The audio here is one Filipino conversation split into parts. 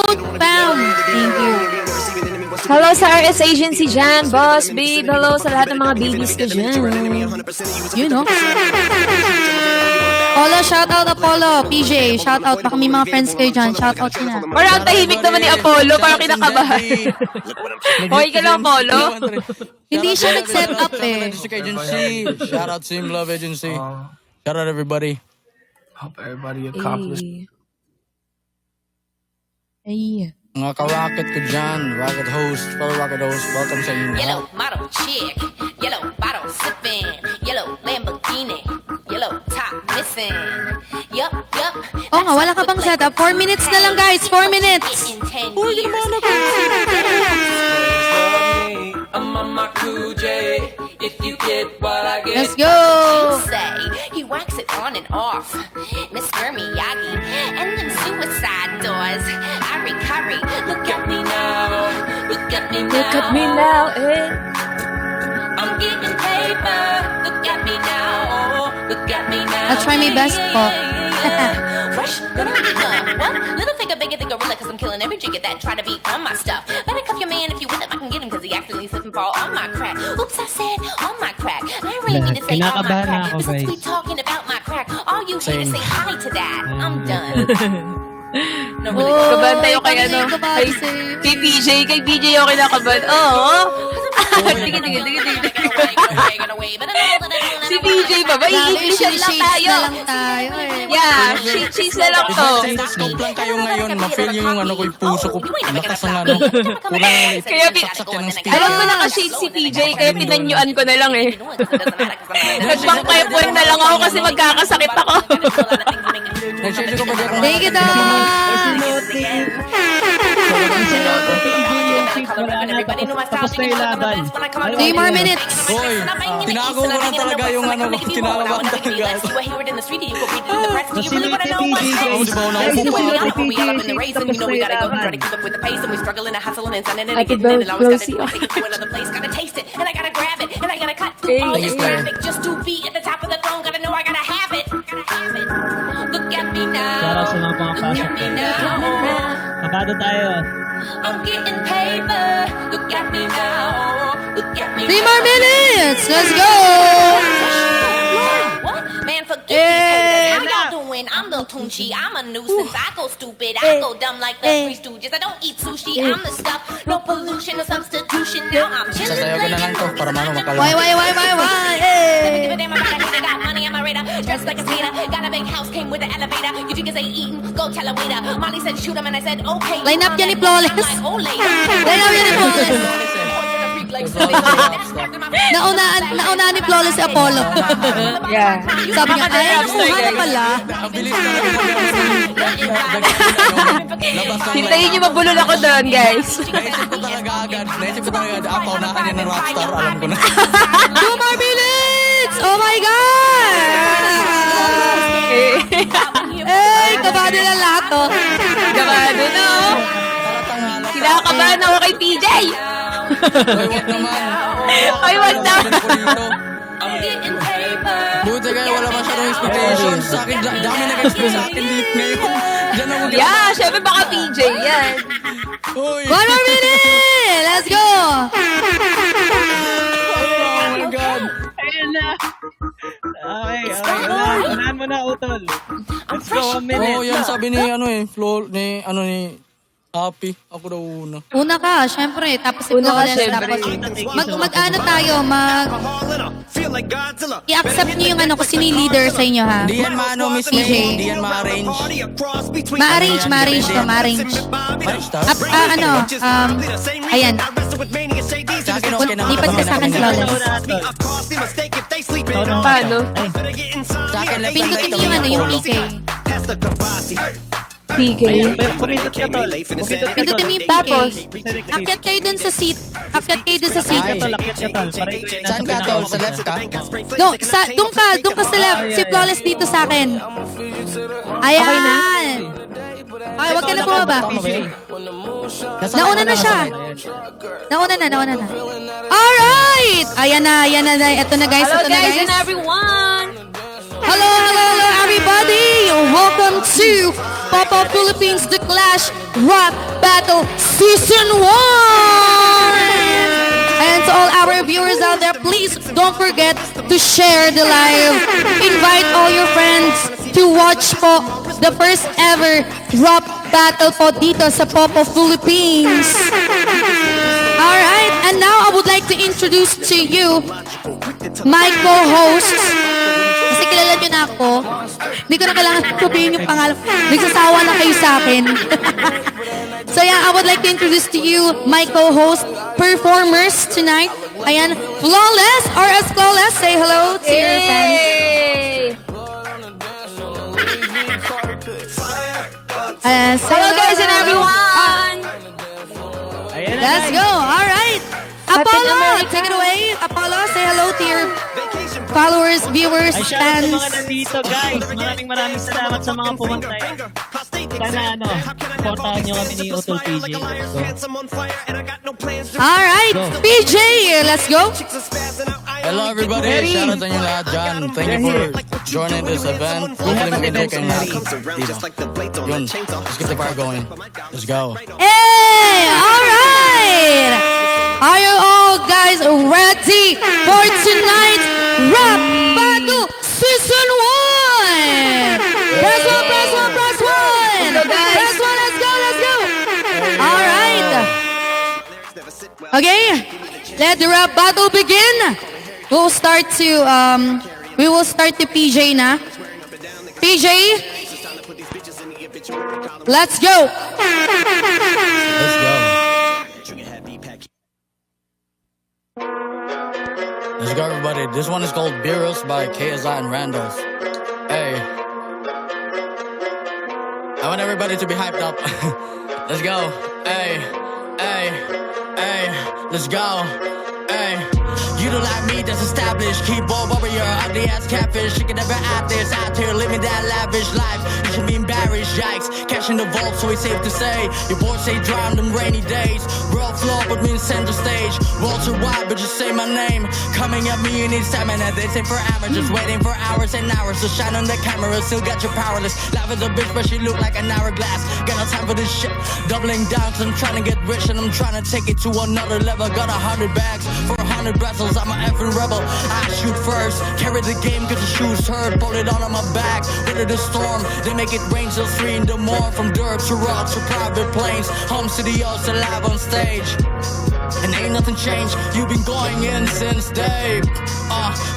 Spam. Thank you. Hello sa RS Agency dyan, Boss Babe. Hello sa lahat ng mga babies ko dyan. You know. Polo, shoutout Apollo. PJ, shoutout. Baka may mga friends kayo dyan. Shoutout ka na. Parang tahimik naman ni Apollo. Parang kinakabahan. Okay ka lang, Apollo? Hindi siya nag-set up eh. Agency. Shout out Sim Love Agency. Shout out everybody. Hope everybody accomplished. Ay. Mga ka-rocket ko dyan. Rocket host. Fellow rocket host. Welcome sa inyo. Yellow model chick, yellow bottle sipping, yellow Lamborghini, yellow top missing. Yup. Oo nga, wala ka pang setup. 4 minutes na lang guys, 4 minutes. I'm on my cool J. If you get what I get. Let's go. Say he wax it on and off, Mr. Miyagi, and them suicide doors. Ari Curry, look at me now, look at me now. Look at me now, eh. I'm getting paper. Look at me now, look at me now. I'll try my best po. Fresh, little gun. What? Little figure bigger than gorilla, cause I'm killing every jigger that try to be on my stuff. Better cuff your man if you with him, I can get him, cause he actually slip and fall on my crack. Oops, I said on my crack. I ain't really need to say on my crack. But since we talking about my crack, all you hear is say hi to that. I'm done. No, really. Kabahan tayo kay ano, Kabahan kay PJ, kay PJ ako kinakabahan. Oo. Tingin. Si PJ ba? I-Englishan lang tayo. Yeah, cheese na lang to. Stop lang kayo ngayon. Ma-feel nyo yung ano ko, yung puso ko. Lakas ng ano. Kaya saksak yan ng stick. alam ko naka-shade si PJ, kaya pinanyuan ko na lang eh. Nagpang-point na lang ako kasi magkakasakit ako. Nag-shade ko ba dyan? Thank you, Dom. Tapos na yung laban. 3 more minutes. Hoy, tinago ko na talaga yung ano ko. Tinago ko talaga. Facility PJ. Ako di ba ako nakukuha? I could go close you. Just to be at the top of the throne, gotta know I gotta have it. Look at me Para sa now. mga pangapasok. Look at me now. Kabado tayo. I'm getting paper. Look at me now. Look at me 3 more minutes. Let's go. What? Man, forget these haters. How y'all doing? I'm Lil Tunchi. I'm a nuisance. I go stupid. I go dumb like the Three Stooges. I don't eat sushi. I'm the stuff. No pollution or substitution. Now I'm chilling. Sasayaw ko na lang to para mano makalma. Why? Hey. Got money on my radar, dressed like a skater. Got a big house, came with an elevator. You think ain't eating? Go tell a waiter. Molly said shoot him, and I said okay. Line up yan ni Flawless. Naunaan ni Flawless si Apollo. Yeah. Sabi niya, ay, nakuha na pala. Ang bilis talaga. Labas ng Hintayin niyo mabulol ako doon, guys. Naisip ko talaga agad. Paunahan niya ng rockstar. Alam ko na. 2 more minutes! Oh my God! Eh, kabado na lahat to. Kabado na, oh. Kinakabahan ako kay PJ. Hoy, wag naman. Ay, wag na. I'm getting paper. Buti kayo, wala masyadong expectations. Sa akin, dami nag-expect sa akin dito ngayon. Diyan ako Yeah, syempre baka PJ yan. Hoy. 1 more minute! Let's go! Oh my God. Ayun na. Okay. Unahan mo na, Utol. Let's go, 1 minute. Oh, yan sabi ni Happy. Ako daw una. Una ka, syempre. Tapos si Una ka, Flawless. syempre. Tapos mag-ano tayo, i-accept niyo yung ano, kung sino yung leader sa inyo, ha? Di yan maano, Miss PJ. May. Di yan ma-arrange. Ma-arrange to, ma-arrange. Ayan. Sa akin, okay naman. Lipat ka sa akin, Flawless. Paano? Sa akin, left and Pindutin right niyo yung ano, yung PK. PK. Pumindot ka, Tol. Pindutin mo yung PK. Tapos? Akyat kayo dun sa seat. Akyat kayo dun sa seat. Lakit ka, Tol. Saan ka, Tol? Sa left ka? No, doon ka sa left. Si Flawless dito sa akin. Ayan. Ay, wag ka na bumaba. Nauna na siya. Nauna na. Alright! Ayan na. Ito na guys, Hello ito na guys guys. and everyone. Hello, everybody! Welcome to Pop-Up Philippines The Clash Rap Battle Season 1! And to all our viewers out there, please don't forget to share the live. Invite all your friends to watch po the first ever rap battle po dito sa Pop-Up Philippines. Alright, and now I would like to introduce to you my co-hosts. Kasi kilala nyo na ako. Hindi ko na kailangan sabihin yung pangalan. Nagsasawa na kayo sa akin. So yeah, I would like to introduce to you my co-host performers tonight. Ayan, Flawless, RS Flawless. Say hello to your fans. Hello guys and everyone! Ayan na, Let's guys. go. All right. Apollo, take it away. Apollo, say hello to your followers, viewers, Ay, shout out sa mga fans. nandito, guys. Maraming salamat sa mga pumunta. Sana, supportahan nyo kami ni Utol PJ. All right, Go. PJ, let's go. Hello everybody, Ready? shout out sa inyo lahat dyan. Thank you for joining this event. Hopefully mag-enjoy kayo lahat dito. Yun, let's get the fire going. Let's go. Hey, all right. Are you all guys ready for tonight's Rap Battle Season 1? Press one, press one, press one. Press one, let's go, let's go. All right. Okay, let the rap battle begin. We will start to PJ na. PJ, let's go. Let's go. Let's go everybody. This one is called Beerus by KSI and Randolph. Hey. I want everybody to be hyped up. Let's go. Hey. Hey. Hey. Let's go. Hey. You don't like me, that's established. Keyboard warrior, ugly ass catfish. You can never act this out here, living that lavish life. You should be embarrassed, yikes. Cash in the vault, so it's safe to say. Your boys say drown them rainy days. World floor, put me in center stage. Worlds are wide, but just say my name. Coming at me, you need stamina. They say for amateurs, waiting for hours and hours. So shine on the camera, still got you powerless. Laugh at the bitch, but she look like an hourglass. Got no time for this shit. Doubling down, cause I'm trying to get rich and I'm trying to take it to another level. Got 100 bags for 100 wrestles. I'm a effing rebel. I shoot first, carry the game cause the shoes hurt. Pull it on my back, weather the storm. They make it rain till 3 in the morning. From dirt to rocks to private planes. Home studios alive on stage. And ain't nothing changed, you've been going in since day.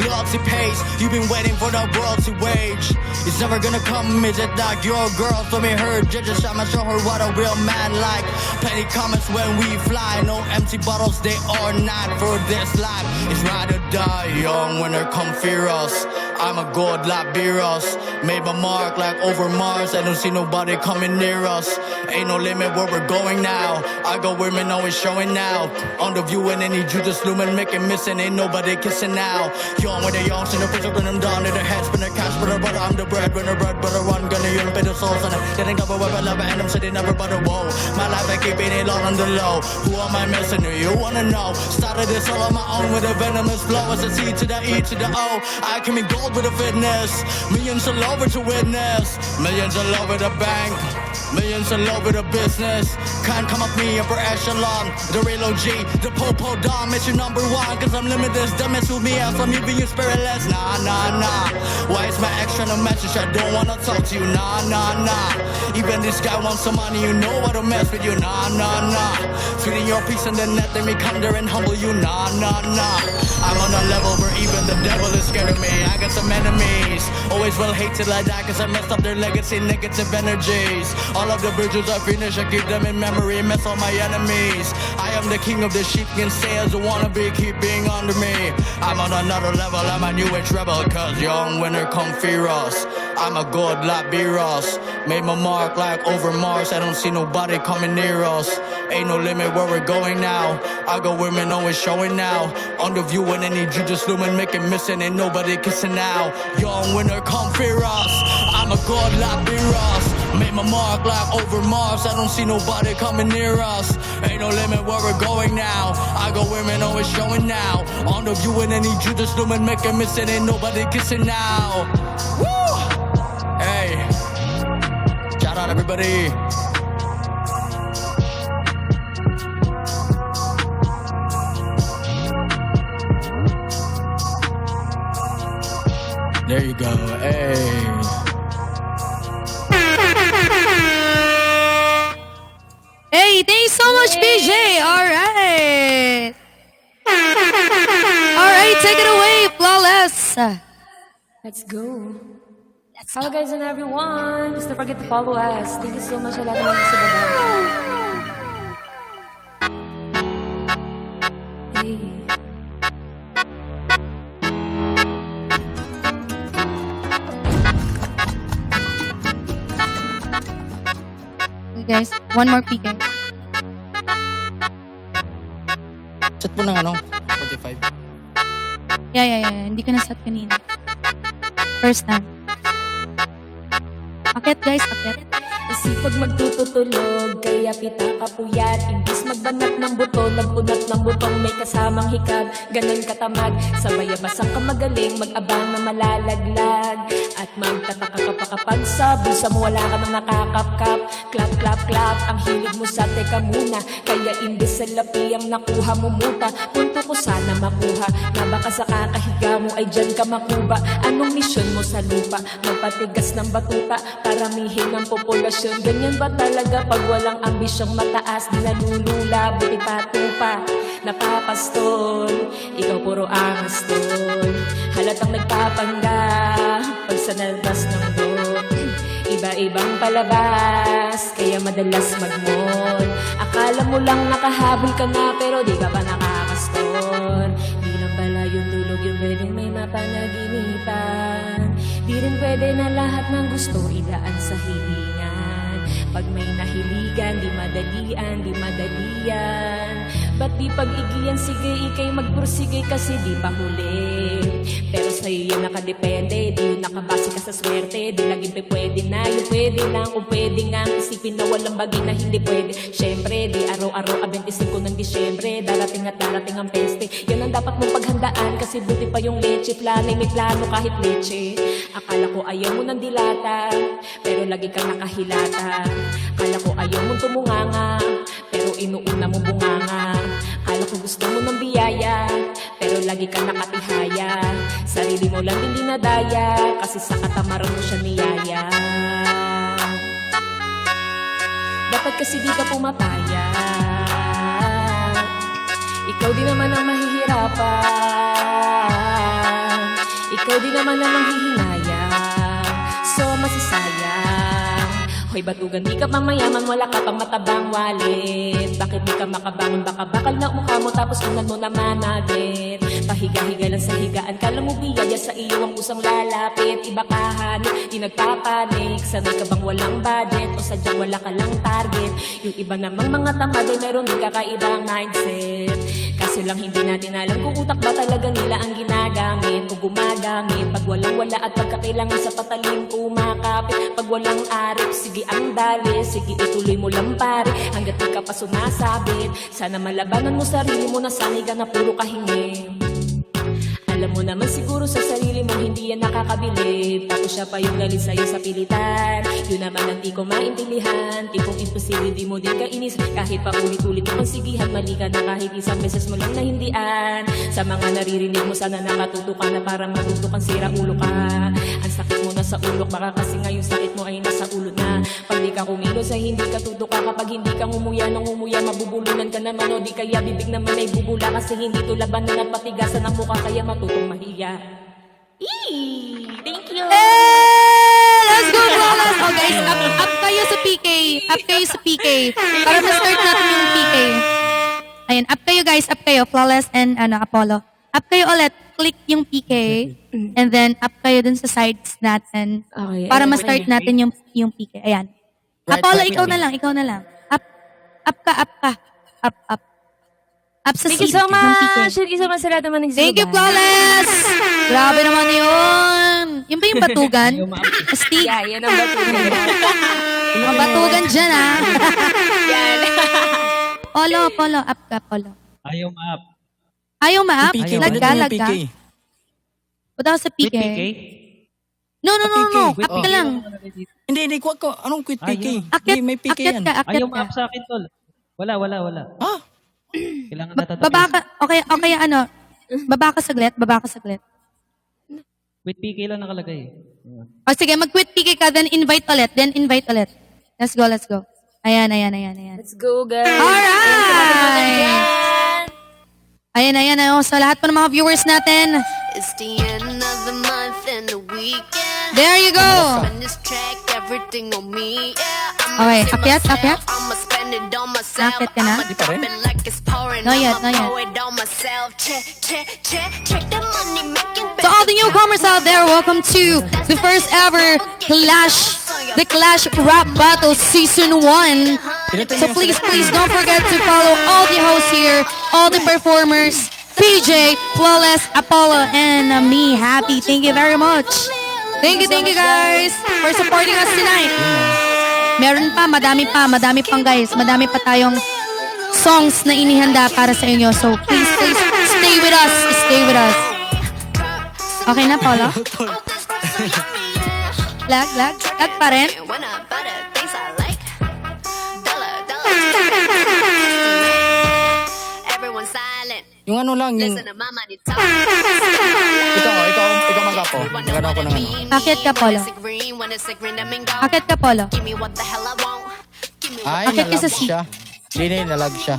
Loyalty pays, you've been waiting for the world to wage. It's never gonna come, is it like your girl told me her judges, I'ma show her what a real man like. Plenty comments when we fly, no empty bottles, they are not for this life. It's ride or die, young winner come fear us. I'm a god like Beerus, made my mark like over Mars. I don't see nobody coming near us. Ain't no limit where we're going now. I go women always showing now. On the view and any Judas Lumen make it missing. Ain't nobody kissing now. Young with the young, so the pressure bring them down to the head. Spin the cash, but I'm the breadwinner, bread butter run. Gonna you pay the souls on it. They think double weapon, love and them say never but a whoa. My life I keep it all on the low. Who am I missing? Do you wanna know? Started this all on my own with a venomous flow. As a C to the E to the O. I can be gold with a fitness. Millions all over to witness. Millions all over the bank. Millions all over the business. Can't come up me upper echelon. The real OG, the Popo Dom, it's your number one. Cause I'm limitless, don't mess with me else. I'm you being spiritless. Nah, nah, nah. Why is my extra no message? I don't wanna talk to you. Nah, nah, nah. Even this guy wants some money, you know how to mess with you. Nah, nah, nah. Feeding your peace in the net, let me come there and humble you. Nah, nah, nah. I'm on a level where even the devil is scared of me. I got some enemies, always well hated like that. Cause I messed up their legacy, negative energies. All of the bridges I finish, I keep them in memory. Mess on my enemies. I am the king of the sheep, can say as a wannabe, keep being under me. I'm on another level, I'm a new age rebel. Cause young winner come fear us. I'm a god like Beerus, made my mark like over Mars. I don't see nobody coming near us. Ain't no limit where we're going now. I got women always showing now. On the view and any Judas Lumen make it missing. Ain't nobody kissing now. Young winner come fear us. I'm a god like Beerus, Made my mark like over Mars. I don't see nobody coming near us. Ain't no limit where we're going now. I go women always showing now. On the view and any Judas Lumen make a missing. Ain't nobody kissing now. Woo! Hey, shout out everybody. There you go. Hey. Hey, thanks so much, BJ. All right. All right, take it away, Flawless. Let's go. Hello guys and everyone. Just don't forget to follow us. Thank you so much sa lahat ng mga sa baba. Hey. Okay, guys, one more PK. Set po ng ano? 45. Yeah. Hindi ko na-set kanina. First time. Akit, guys, akit. Isipag magtututulog, kaya pita kapuyat. Imbis magbanat ng buto, nagpunat ng butong may kasamang hikab. Ganon katamad, sa bayabasang ka magaling, mag-abang na malalaglag. At magtataka ka pa kapag sa bulsa mo wala ka nang nakakapkap. Clap, clap, clap, ang hilig mo sa teka muna. Kaya imbis sa lapi ang nakuha mo muta. Punto ko sana makuha, na baka sa kakahiga mo ay dyan ka makuba. Anong misyon mo sa lupa? Magpatigas ng batuta, paramihin ang populasyon. Ganyan ba talaga pag walang ambisyong mataas? Di nalulula, buti patupa, napapastol. Ikaw puro angas tol. Halatang nagpapanggap pag sa nalbas ng dot. Iba-ibang palabas, kaya madalas mag-mall. Akala mo lang nakahabol ka na, pero di ka pa nakakastor. Di lang pala yung tulog yung pwedeng may mapanaginipan. Di rin pwede na lahat ng gusto idaan sa hilingan. Pag may nahiligan, di madalian. Ba't di pag-igiyan, sige ikay magpursige kasi di pa huli. Pero sa'yo yun nakadepende, di yun nakabase ka sa swerte. Di laging pwede na, yung pwede lang. Kung pwede nga, isipin na walang bagay na hindi pwede. Siyempre, di araw-araw, 25 ng Disyembre. Darating at darating ang peste. Yan ang dapat mong paghandaan, kasi buti pa yung leche. Planay, may plano kahit leche. Akala ko ayaw mo ng dilata, pero lagi kang nakahilata. Akala ko ayaw mong tumunganga, pero inuuna mo bunganga. Akala ko gusto mo ng biyaya, pero lagi kang nakatihaya. Sarili mo lang din dinadaya, kasi sa katamaran mo siya niyaya. Dapat kasi di ka pumapaya. Ikaw din naman ang mahihirapan. Ikaw din naman ang manghihinaya. So masasayang. Hoy batugan, di ka pang mayaman, wala ka pang matabang wallet. Bakit di ka makabangon, baka bakal na mukha mo tapos unan mo na managit. Pahiga-higa lang sa higaan, kala mo biyaya sa iyo ang kusang lalapit. Iba kahanip, di nagpapanik. Sanay ka bang walang budget o sadyang wala ka lang target? Yung iba namang mga tamad ay meron din kakaibang mindset. Kaso lang hindi natin alam kung utak ba talaga nila ang ginagamit o gumagamit. Pag walang wala at pagkakailangan sa patalim kumakapit. Pag walang arip, sige ang dali, sige ituloy mo lang pare. Hanggat di ka pa sumasabit, sana malabanan mo sarili mo na sanay ka na puro kahingi. Alam mo naman siguro sa sarili mo hindi yan nakakabilib. Tapos siya pa yung galit sa'yo sa pilitan. Yun naman ang di ko maintindihan. Tipong imposible di mo din kainis. Kahit pa ulit-ulit mo sigihan, mali ka na kahit isang beses mo lang nahindian. Sa mga naririnig mo sana nakatuto ka na parang matuto kang sira ulo ka. Ang sakit mo na sa ulo, baka kasi ngayong sakit mo ay nasa ulo na. Pag di ka kumilos ay hindi ka tuto ka. Kapag hindi ka ngumuya ng ngumuya, mabubulunan ka naman. O di kaya bibig naman ay bubula. Kasi hindi to labanan at patigasan ang mukha, kaya matutong mahiya. Thank you. Hey! Let's go, Flawless! Oh, guys, up kayo sa PK. Up kayo sa PK. Para ma-start natin yung PK. Ayan, up kayo, guys. Up kayo. Flawless and Apollo. Up kayo ulit. Click yung PK. And then, up kayo dun sa sides natin. Okay, Para ayun, ma-start okay. natin yung PK. Ayan. Right, Apollo, right, ikaw right. na lang. Ikaw na lang. Up ka. Up. Up sa Thank you seat so ng PK. much. Thank you so much sa lahat naman ng Thank you, Flawless! Grabe naman yun. Yun ba yung batugan? Astig. Yeah, yan ang batugan. Mabatugan dyan, ha? Yan. Polo, up ka, Polo. Ayaw ma-up. Ayaw ma-up? PK, Lag balik ka, mo yung lag ka. PK. Punta ka sa Quit PK. PK? No. PK. Up ka lang. Hindi, kwag ko. Anong quit PK? Akyat, May PK akyat yan. ka, akyat Ayaw ka. ma-up sa akin, tol. Wala. Ha? Kailangan natatapos. Baba ka, okay, ano, baba ka saglit. Quit PK lang nakalagay. O sige, mag-quit PK ka, then invite ulit. Let's go. Ayan. Let's go, guys. Alright! Ayan. So, lahat po ng mga viewers natin, It's the end of the month and the weekend. there you go! On this track, everything on me. Yeah, Okay, akyat. I'ma spend it on myself. Akyat ka na? I'ma drop it like it's pouring. Not yet. I'ma pour it on myself. Check the money making. So all the newcomers out there, welcome to the first ever The Clash Rap Battle Season 1. So please don't forget to follow all the hosts here, all the performers, PJ, Flawless, Apollo, and me, Happy. Thank you very much. Thank you guys for supporting us tonight. Meron pa, madami pang guys. Madami pa tayong songs na inihanda para sa inyo. So please stay with us. Okay na, Paula? Lag pa rin? When I buy the things I like. Dollar. Everyone silent. Yung ano lang, yung... Listen to my money talk. Ikaw magapo. Magano ako ng ano. Akit ka, Polo. Akit ka, Polo. Give me what the hell I want. Give me Ay, Akit ka nalag sa seat. siya. Hindi, nalag siya.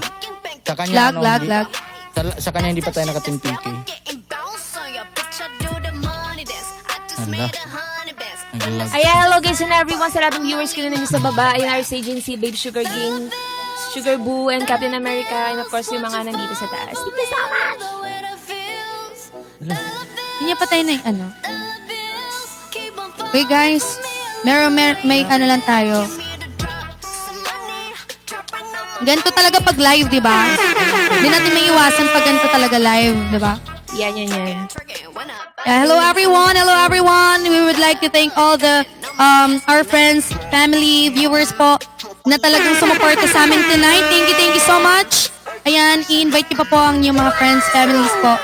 Sa kanya, Lag. Sa kanya hindi pa tayo nakating PK. getting bounce on your bitch. I do the money dance. I just Hala. made 100 bands. Naglag. Ayan, hello guys and everyone. Sa lahat ng viewers ko na nyo sa baba. Ayan, RC Agency, Babe Sugar Gang, Sugar Boo, and Captain America. And of course, yung mga nandito sa taas. Thank you so much! Hindi niya patay na yung ano. Okay guys, may ano lang tayo. Ganito talaga pag live, di ba? Hindi natin may iwasan pag ganito talaga live, di ba? Yan. Hello everyone. We would like to thank all the our friends, family, viewers po na talagang sumuporta sa amin tonight. Thank you so much. Ayan, i-invite niyo pa po ang inyong mga friends, families po.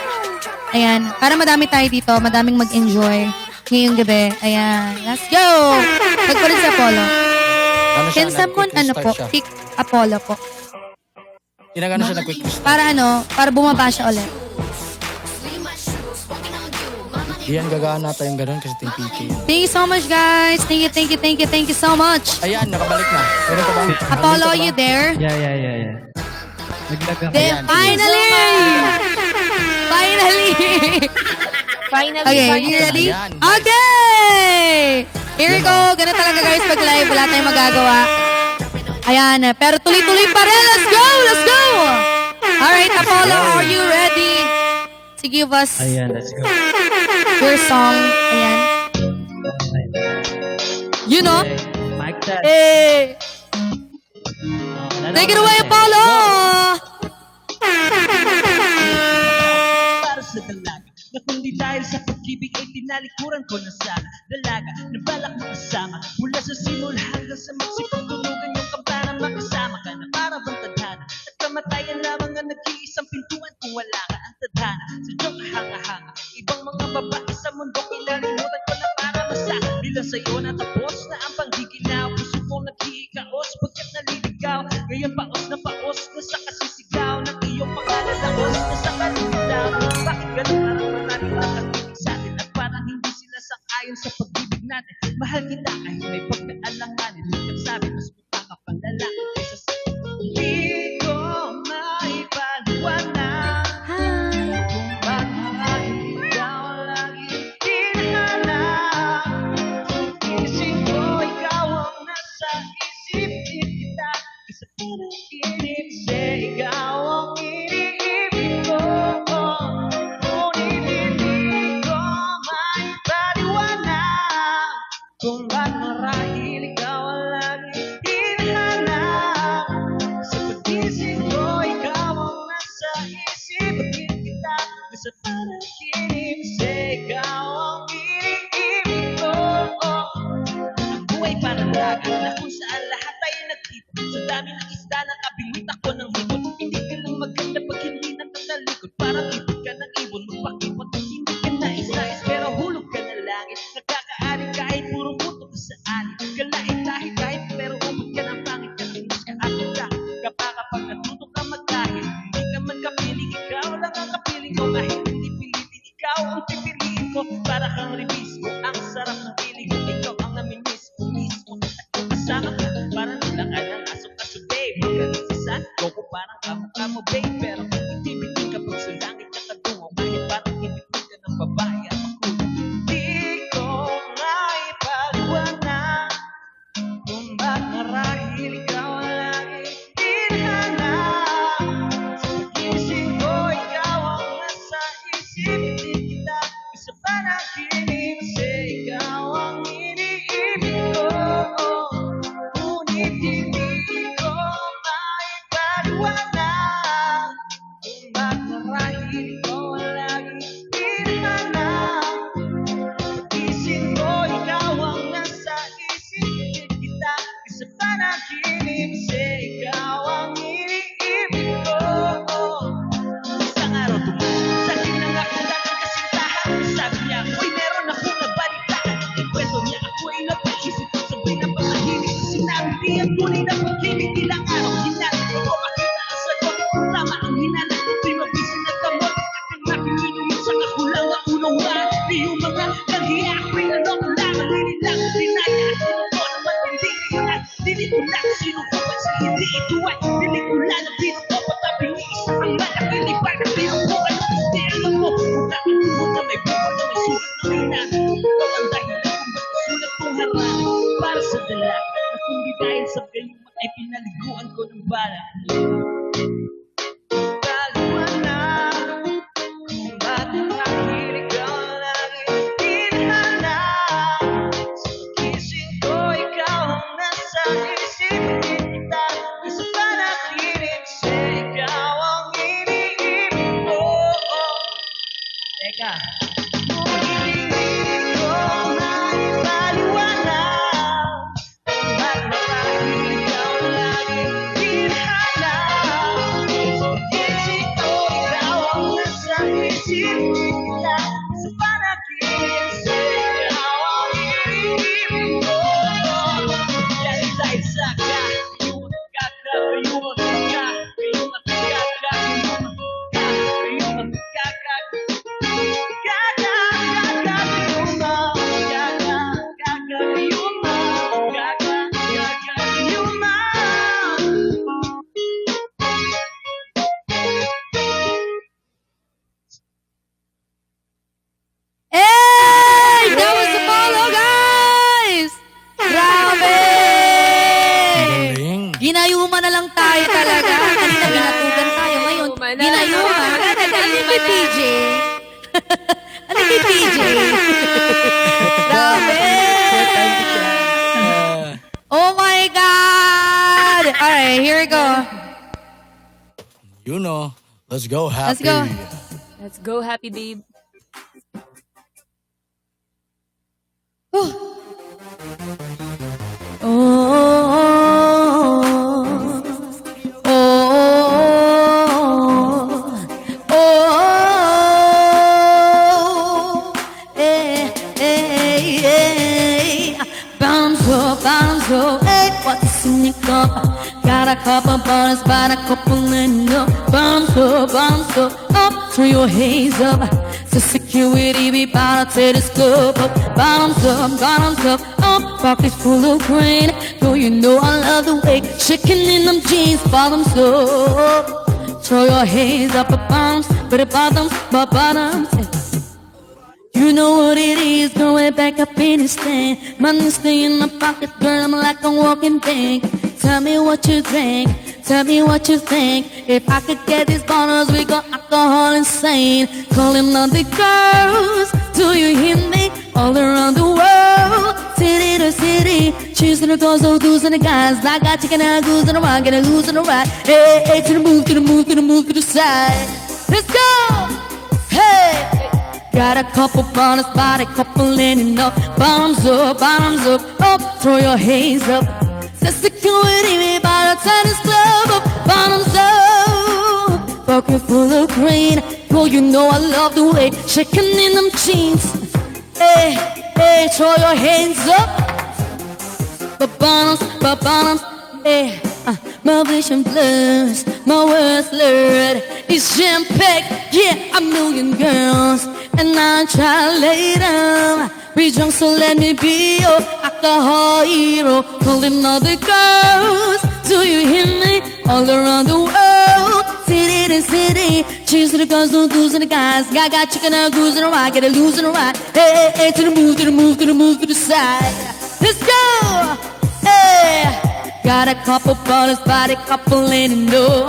Ayan, para madami tayo dito, madaming mag-enjoy ngayong gabi. Ayan, let's go! Nagpo rin si Apollo. Ano siya, Can someone, nag-quick po, restart siya. pick Apollo po. Inagano siya na quick restart. Para bumaba siya ulit. Diyan gagaan natin yung ganun kasi ting PK. Thank you so much, guys. Thank you so much. Ayan, nakabalik na. Meron ka bang... Apollo, are you there? Yeah. Naglag ako. Then, finally! Okay, you ready? Ayan. Okay! Here we go. Ganun talaga guys pag live. Wala tayong magagawa. Ayan. Pero tuloy-tuloy pa rin. Let's go! Alright, Apollo, are you ready to give us Ayan, let's go. your song? Ayan. You know? Mic test. Hey! Take it away, Apollo! Para sa dalaga na kundi dahil sa pag-ibig ay tinalikuran ko na sana dalaga na balak makasama mula sa simula hanggang sa magsipagtulugan yung kampana makasama ka na para bang tadhana at kamatayan lamang ang nag-iisang pintuan kung wala ka ang tadhana sa diyong kahanga-hanga ibang mga babae sa mundo kilalimutan ko na para masa nila sa'yo natapos na ang panghigilaw puso ko nag-iikaos pagkat naliligaw ngayon paos na sa kasisigaw ng iyong pangalan na os na sa kalulitaw bakit ganun parang maraming nakatinig sa atin at parang hindi sila sang-ayon sa pag-ibig natin mahal kita kahit may pagkaalanganin hanggang sabi mas mukha ka pang lalaki kaysa sa hindi ko maipaliwanag kung bakit ikaw lagi hinahanap isip ko ikaw ang nasa isip kita kasi panaginip sa ikaw ang iniibig ko ngunit hindi ko maipaliwanag kung bakit marahil ikaw ang lagi hinahanap sa pag-isip ko ikaw ang nasa isip kita kasi panaginip sa ikaw ang iniibig ko ang buhay parang dagat na kung saan natuto ka magkahit. Hindi ka man kapiling, ikaw lang ang kapiling ko. Kahit hindi pilitin, ikaw ang pipiliin ko. Para kang ribisco, ang sarap ng piling ko. Ikaw ang namimiss ko mismo. At kung kasama ka, parang lang ang aso-aso, babe. Magkalisasan ko ko parang kamo-kamo, babe. Pero kung hindi ka pag sa langit na kadungo, kahit parang hindi ka ng babae at makulong. Di ko nga ipagwanag kung ba't marahil ikaw ang laging hinahanap. Sa pagising ko, ikaw ang nasa isip. Di kita isa panaginip, kasi ikaw ang iniibig ko. Ngunit hindi ko maipaliwanag kung ba't marahil ikaw ang laging hinahanap. Pagising ko, ikaw ang nasa isip. Di kita isa panaginip, kasi ikaw ang iniibig ko. Isang araw tumulong sa akin ang aking dating kasintahan. Sabi niya, uy, meron akong nabalitaan. Ikwento niya, ako'y napaisip. Sabay na panahilig, sinabi niya, tunay na pag-ibig. Ilang araw, hinanap ko makita ang sagot. Tama ang hinanap, di mabisin na gamot. Aking makikinulit sa kakulang na unawaan. Di yung mga nanghiya, ako'y naloko lamang. Nililang ko dinaya, at sinuko naman hindi ilan. Dili ko na sino ko ba sa hindi ito ay. Dili ko na nabino ko, patabi ni isa ang malaki libag. Nabino ko, ano gusto alam mo. Kung nakita mo na may buko na may sulat na may namin. Ikaw ang dahilan kung ba't sulat kong harapan. Para sa dala, na kundi dahil sa gayuma ay pinaliguan ko ng bala. Paliwanag kung ba't marahil ikaw ang laging hinahanap. Sa pagising ko, ikaw ang nasa isip. Di kita isa panaginip, kasi ikaw ang iniibig ko. Teka. Ngunit hindi ko maipaliwanag kung ba't marahil ikaw ang laging hinahanap. Sa pagising ko, ikaw ang nasa isip. Di kita isa panaginip, kasi ikaw ang iniibig ko. Yan dahil sa kakayuman, kakayuman, kakayuman, kakayuman, kakayuman, Hey! That was Apollo, guys! Grabe! Galing. Ginayuma na lang tayo talaga. Kanina binatugan tayo. Ngayon, Ginayuma na. ginayuma. Ano kay PJ? Ano kay PJ? Grabe! Oh my God! Alright, here we go. You know, let's go happy. Let's go. Let's go, happy babe. Bounce up, hey, what's in your cup? Got a couple bottles, but a couple in your bounce up through your haze up. The security be bout to the scope up. Bottoms up, pockets full of grain. Though you know I love the way shaking in them jeans. Bottoms up, throw your haze up, bounce, but it bottoms. You know what it is, going back up in his stand. Money stay in my pocket, girl, I'm like a walking bank. Tell me what you think, tell me what you think. If I could get these bottles, we go alcohol insane. Calling all the girls, do you hear me? All around the world, city to city. Choosing the girls, those dudes and the guys. I got chicken and goose and a rock and a goose and a ride. Hey, hey, to the move, to the move, to the move, to the side. Let's go! Hey! Got a couple bottles, but a couple in enough. Bottoms up, throw your hands up. The security, we bout to turn this club up. Bottoms up, pocket full of green. Girl, you know I love the way shaking in them jeans. Hey, hey, throw your hands up. But bottoms, hey. My vision blurs, my words blurred. It's jam-packed, yeah, a million girls, and I try later. Be drunk, so let me be your alcohol hero. Calling all the girls, do you hear me? All around the world, city to city. Cheers to the girls, no dudes to the guys. Got chicken and goose and a ride, get a lose and a ride. Hey, hey, to the move, to the move, to the move, to the side. Let's go! Hey! Got a couple bottles, but a couple in the door.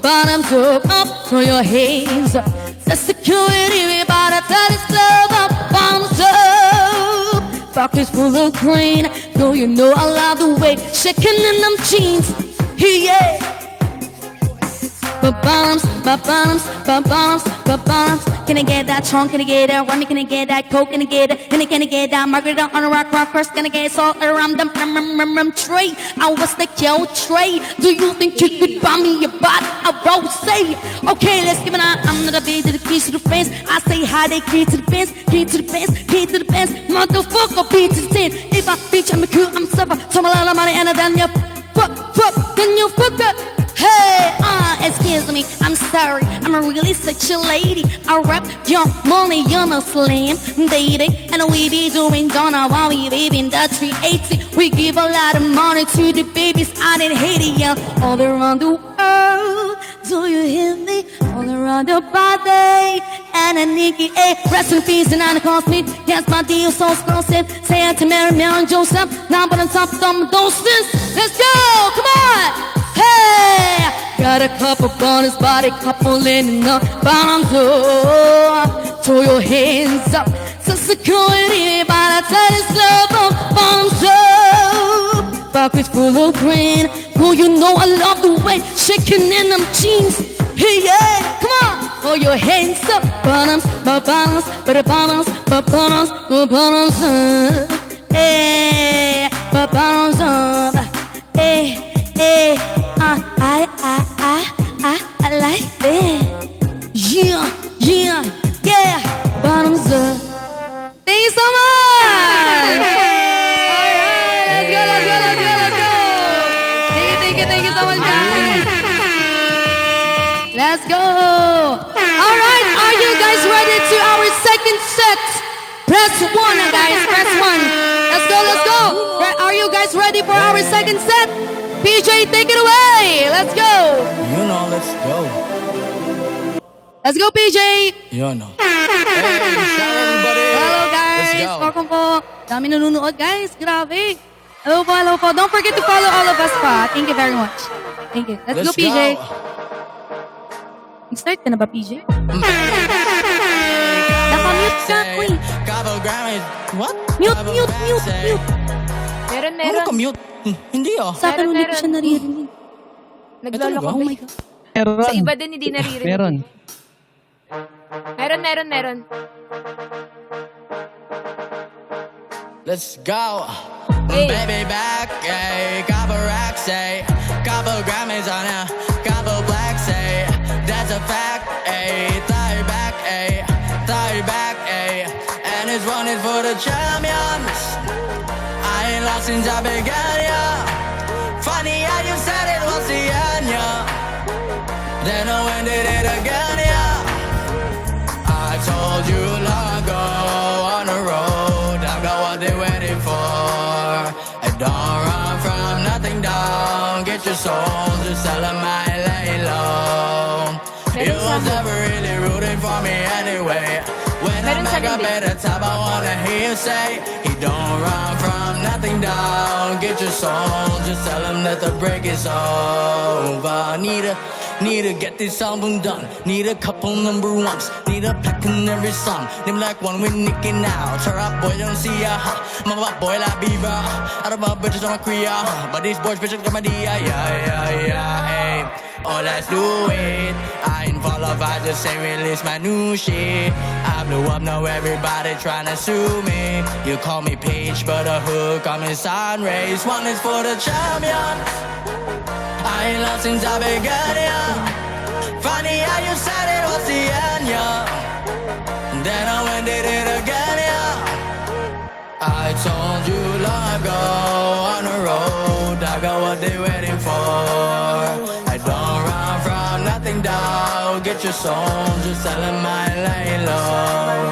Bottoms up, throw your hands up. The security, we bout to turn this club up. Bottoms up, pockets full of green. Girl, you know I love the way shaking in them jeans. Yeah. Ba-bombs, ba-bombs, ba-bombs, ba-bombs. Can I get that chunk? Can I get that rum? Can I get that coke? Can I get that? Can I get that margarita on a rock first? Can I get salt around them tray? I was like, yo, Trey, do you think you could buy me a bottle of rosé? Okay, let's give it out. I'm not a bit to the keys to the fence. I say hi, they key to the fence, key to the fence, key to the fence. Motherfucker, beat to the 10. If I bitch, I'm a cool, I'm suffer. So a lot of money and then you fuck, then you fuck up. Hey, excuse me, I'm sorry, I'm really such a lady. I rap young money, you're no slim dating, and we be doing Donna while we live in the 380. We give a lot of money to the babies out in Haiti, yeah. All around the world, do you hear me? All around the body, and a Nikki A. Rest in peace, and I cost me. Yes, my deal so exclusive. Say it to Mary, Mary, and Joseph. Now, but on top of them, those things. Let's go, come on. Hey, got a couple bonus, body couple in the bottom door. Throw your hands up. So security, by the time it's love up, bombs up. Pockets full of green. Oh, you know I love the way shaking in them jeans. Hey, yeah, come on. Throw your hands up. Bottoms, ba-bottoms, ba-da-bottoms, ba-bottoms, ba-bottoms up. Hey, ba-bottoms up. Hey. Hey, I like that. Yeah. Bottoms up. Thank you so much. Alright, let's go. Thank you so much, guys. Let's go. Alright, are you guys ready to our second set? Press 1, guys, press 1. Let's go. Are you guys ready for our second set? PJ, take it away. Let's go. You know, let's go. Let's go, PJ. You know. Hey, shout out everybody. Hello, guys. Let's go. Welcome po. Dami nanonood, guys. Grabe. Hello po. Don't forget to follow all of us pa. Thank you very much. Thank you. Let's go, PJ. Start ka na ba, PJ? Naka-mute ka, queen. What? Mute. Meron. Ano ka mute? Hindi ah. Sa akin, hindi ko siya naririnig. Naglolo ko. Oh my God. Sa iba din hindi naririnig. Meron. Let's go. Hey. Baby back, ayy. Couple racks, ayy. Couple Grammys on ya. Couple blacks, ayy. That's a fact, ayy. Thigh back, ayy. And it's running for the champions. I ain't lost since I began, yeah. Funny how you said it was the end, yeah. Then I went did it again, yeah. I told you long ago on the road, I got what they waiting for. And don't run from nothing down. Get your soul, just tell them I lay low. You was never really rooting for me anyway. When I make up at the top, I wanna hear you say, he don't run from nothing down. Get your soul, just tell him that the break is over. Need to get this album done. Need a couple number ones. Need a plaque in every song. Name like one with Nicki now. Turn up, boy, don't see ya. I'm a boy like Bieber. Out of my bitches on my Korea. But these boys bitches got my D. Yeah. Hey. Oh, let's do it. I ain't fall off, I just say release my new shit. I blew up, now everybody tryna sue me. You call me Peach, but a hook on me sun rays. One is for the champion. I ain't lost since I began, yeah. Funny how you said it was the end, yeah. Then I went did it again, yeah. I told you long ago on the road, I I got what they waiting for. I don't run from nothing, dog. Get your soul, just tell them I lay low.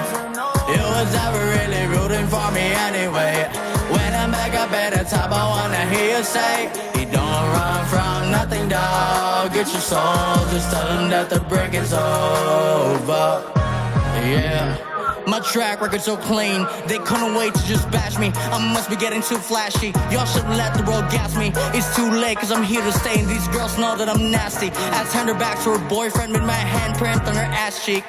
You was never really rooting for me anyway. When I'm back up at the top, I wanna hear you say, you don't run from nothing, dog. Get your soul, just tell them that the break is over. Yeah. My track record so clean, they couldn't wait to just bash me. I must be getting too flashy. Y'all shouldn't let the world gas me. It's too late, cause I'm here to stay, and these girls know that I'm nasty. I turned her back to her boyfriend with my handprint on her ass cheek.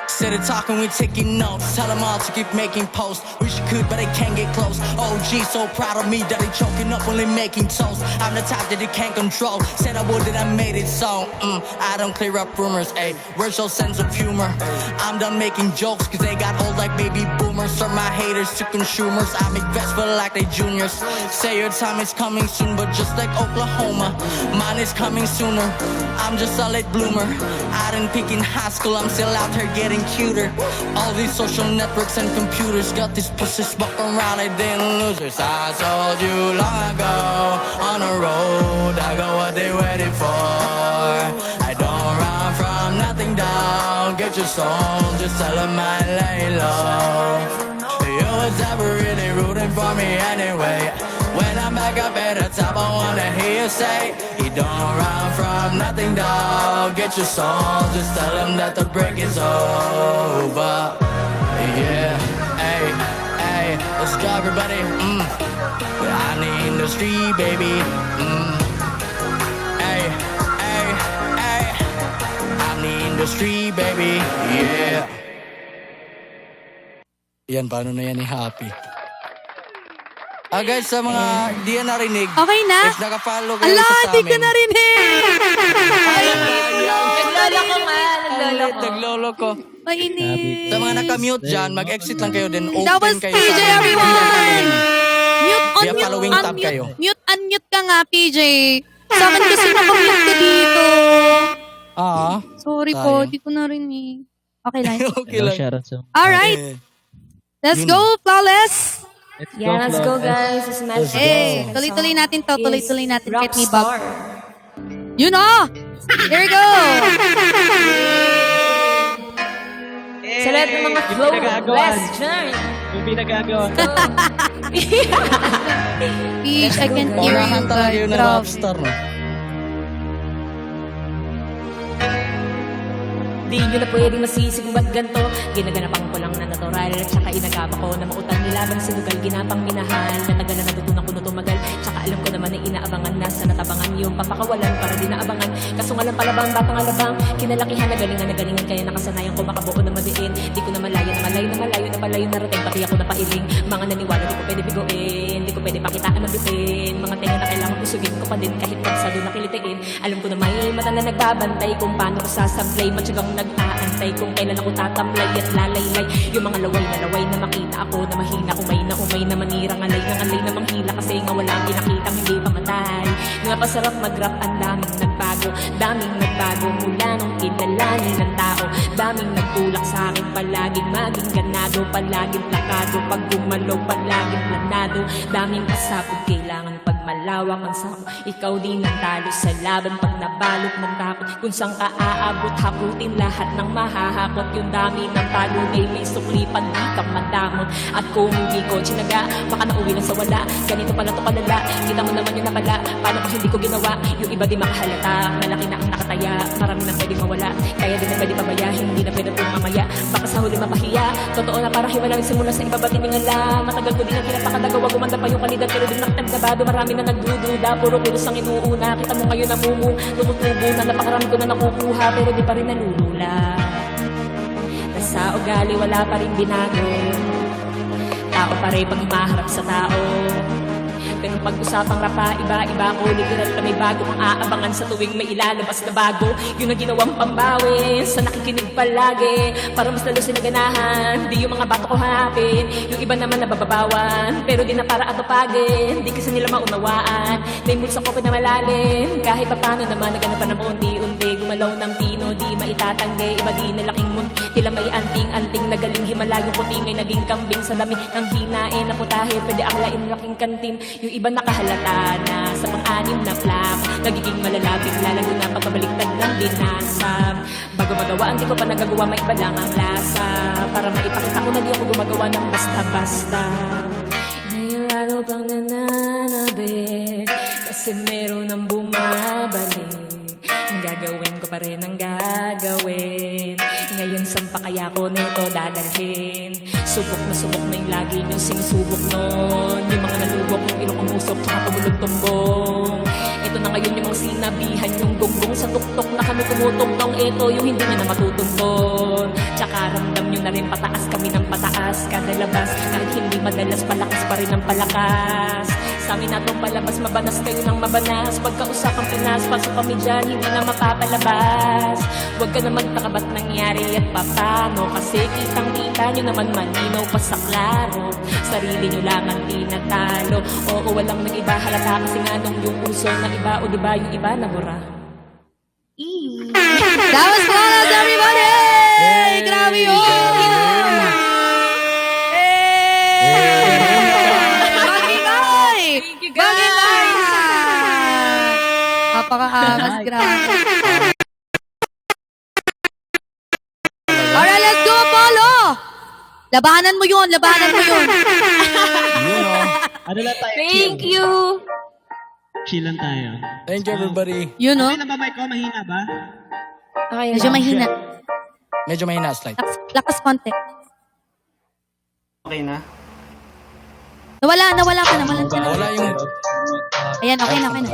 Instead of talking, we taking notes. Tell them all to keep making posts. Wish you could, but they can't get close. OG so proud of me that they choking up only making toast. I'm the type that they can't control. Said I would, that I made it so. I don't clear up rumors, ayy. Where's your sense of humor? I'm done making jokes, cause they got old like baby boomers. Turn my haters to consumers. I make bets feel like they juniors. Say your time is coming soon, but just like Oklahoma, mine is coming sooner. I'm just a late bloomer. I didn't peak in high school, I'm still out here getting cuter. All these social networks and computers got these pussies walking around like they losers. I told you long ago, on the road, I got what they waiting for. I don't run from nothing, down. Get your soul, just tell them I lay low. You was never really rooting for me anyway. When I'm back up at the top, I wanna hear you say, you don't run from nothing, dog. Get your soul, just tell them that the break is over. Yeah, hey, hey, let's go everybody. I'm the industry, baby. Hey, hey, hey, I'm the industry, baby. Yeah. Yan, paano na yan ni Happy? Guys, sa mga di yan narinig, Okay na? if nakafollow kayo Ala, sa di amin. ka narinig! Naglolo ko nga. Naglolo ko. Naglolo ko. Mainit. Sa mga naka-mute dyan, mag-exit lang kayo din. That was Open kayo PJ, sa amin. everyone! Mute, Via following tab kayo. unmute ka nga, PJ. Sa akin kasi nakamute ka dito. Sorry po, Sayang. di ko narinig. Okay lang. Okay lang. Alright, let's go, Flawless! Yeah, let's go guys. This is Magic. Hey, tuloy-tuloy natin to, tuloy-tuloy natin. Get me back. You know! Here we go! Sa lahat ng mga flow, let's join. Yung pinagagawa. Peach, I can't hear you Unahan talaga yun guys. ng Grabe. rockstar, no? Di nyo na pwedeng masisi kung ba't ganito. Ginaganapan ko lang na natural. Tsaka inagama ko na mautang nilaban sinugal. Ginapang minahal. Natagal na natutunan ko na tumagal. Tsaka alam ko naman na inaabangan na sa natabangan yung papakawalan para di naabangan. Kaso nga lang palabang, batang alabang. Kinalakihan na galingan kaya nakasanayan ko makabuo na madiin. Di ko na malayo na palayo narating. Pati ako na pailing. Mga naniwala di ko pwede bigoin. Di ko pwede pakitaan ng bitin. Mga tenga na kailangan pusugin ko pa din kahit pagsado na kilitiin. Alam ko na may mata na nagbabantay kung paano ko sasablay. Matyagang nag-aantay kung kailan ako tatamlay at lalaylay. Yung mga laway na makita ako na mahina umay na manira ngalay na manghila kasi nga walang pinakitang hindi pamatay. Nga pasarap mag-rap ang daming nagbago mula nung kinalanin ng tao. Daming nagtulak sa akin palaging maging ganado, palaging plakado, pag gumalaw palaging planado. Daming pasabog kailangan pagmalawak ang sako. Ikaw din ang talo sa laban pag nabalot ng takot. Kung saan ka aabot, hakutin lahat ng mahahakot. Yung dami ng tago may sukli pag di ka madamot. At kung hindi ko tsinaga, baka nauwi lang sa wala. Ganito pala to kalala, kita mo naman yun na pala. Paano kung hindi ko ginawa, yung iba di makahalata. Malaki na ang nakataya, marami na pwede mawala. Kaya din na pwede pabayahin, hindi na pwede mamaya. Baka sa huli mapahiya, totoo na para hiwalang simula sa iba ba't tiningala. Matagal ko din ang pinapakadagawa, gumanda pa yung kalidad. Pero din nakatagdabado, marami na nagdududa. Puro kilos ang inuuna, kita mo ngayon namumu. Tumutubo na napakarami ko na nakukuha, pero di pa rin nalulula. Nasa ugali wala pa rin binago. Tao pa rin pag humaharap sa tao. Pero pag-usapang rapa, iba-iba ko. Literal na may bago kang aabangan sa tuwing may ilalabas na bago. Yun ang ginawang pambawin sa nakikinig palagi. Para mas lalo sinaganahan, di yung mga bato ko hanapin. Yung iba naman nabababawan, pero di na para atupagin. Di kasi nila maunawaan, may mood sa kopit na malalim. Kahit pa paano naman naganapan ng unti-unti. Gumalaw ng pino, di maitatanggi. Iba di na laking munti, Tila may anting-anting na galing Himalayong puting ay naging kambing. Sa dami ng hinain na putahe, pwede aklain laking kantin. Yung iba nakahalata na sa pang-anim na plak. Nagiging malalabing lalago na pagkabaliktad ng binasab. Bago magawa, hindi ko pa nagagawa, may iba lang ang lasa. Para maipakita ko na di ako gumagawa ng basta-basta. Ngayon lalo pang nananabik, kasi meron ang bumabalik. Gagawin ko pa rin ang gagawin. Ngayon saan pa kaya ko nito dadalhin? Subok na yung lagi niyong sinusubok nun. Yung mga nalubok, yung ilong umusok, tsaka tumulog tumbong. Ito na ngayon yung mga sinabihan, yung gonggong sa tuktok na kami tumutugtong. Ito yung hindi nyo na matutunton. Tsaka ramdam nyo na rin pataas kami ng pataas. Kada labas, kahit hindi madalas, palakas pa rin ang palakas. Sa amin natong palabas, mabanas kayo ng mabanas. Pagkausapang Pinas, pasok kami dyan, hindi na mapapalabas. Huwag ka na magtaka ba't nangyari at papano, kasi kitang-kita nyo naman malinaw pa sa klaro. Sarili nyo lang ang tinatalo. Oo, walang nag-iba, halata kasi nga nung yung uso na iba, o diba yung iba nabura. That was flawless, everybody! Grabe yun! Bagay! Bagay! Napaka-angas, grabe. Alright, let's go, Polo! Labanan mo yun, labanan mo yun. Ano lang tayo? Thank you. Chill lang tayo. Thank you, everybody. Yun, no? Okay na ba, mic ko? Mahina ba? Okay, Medyo mahina. Medyo mahina, slight. Lakas konti. Okay na? Nawala ka na, wala ka na. Wala yung... Ayan, okay na, okay na.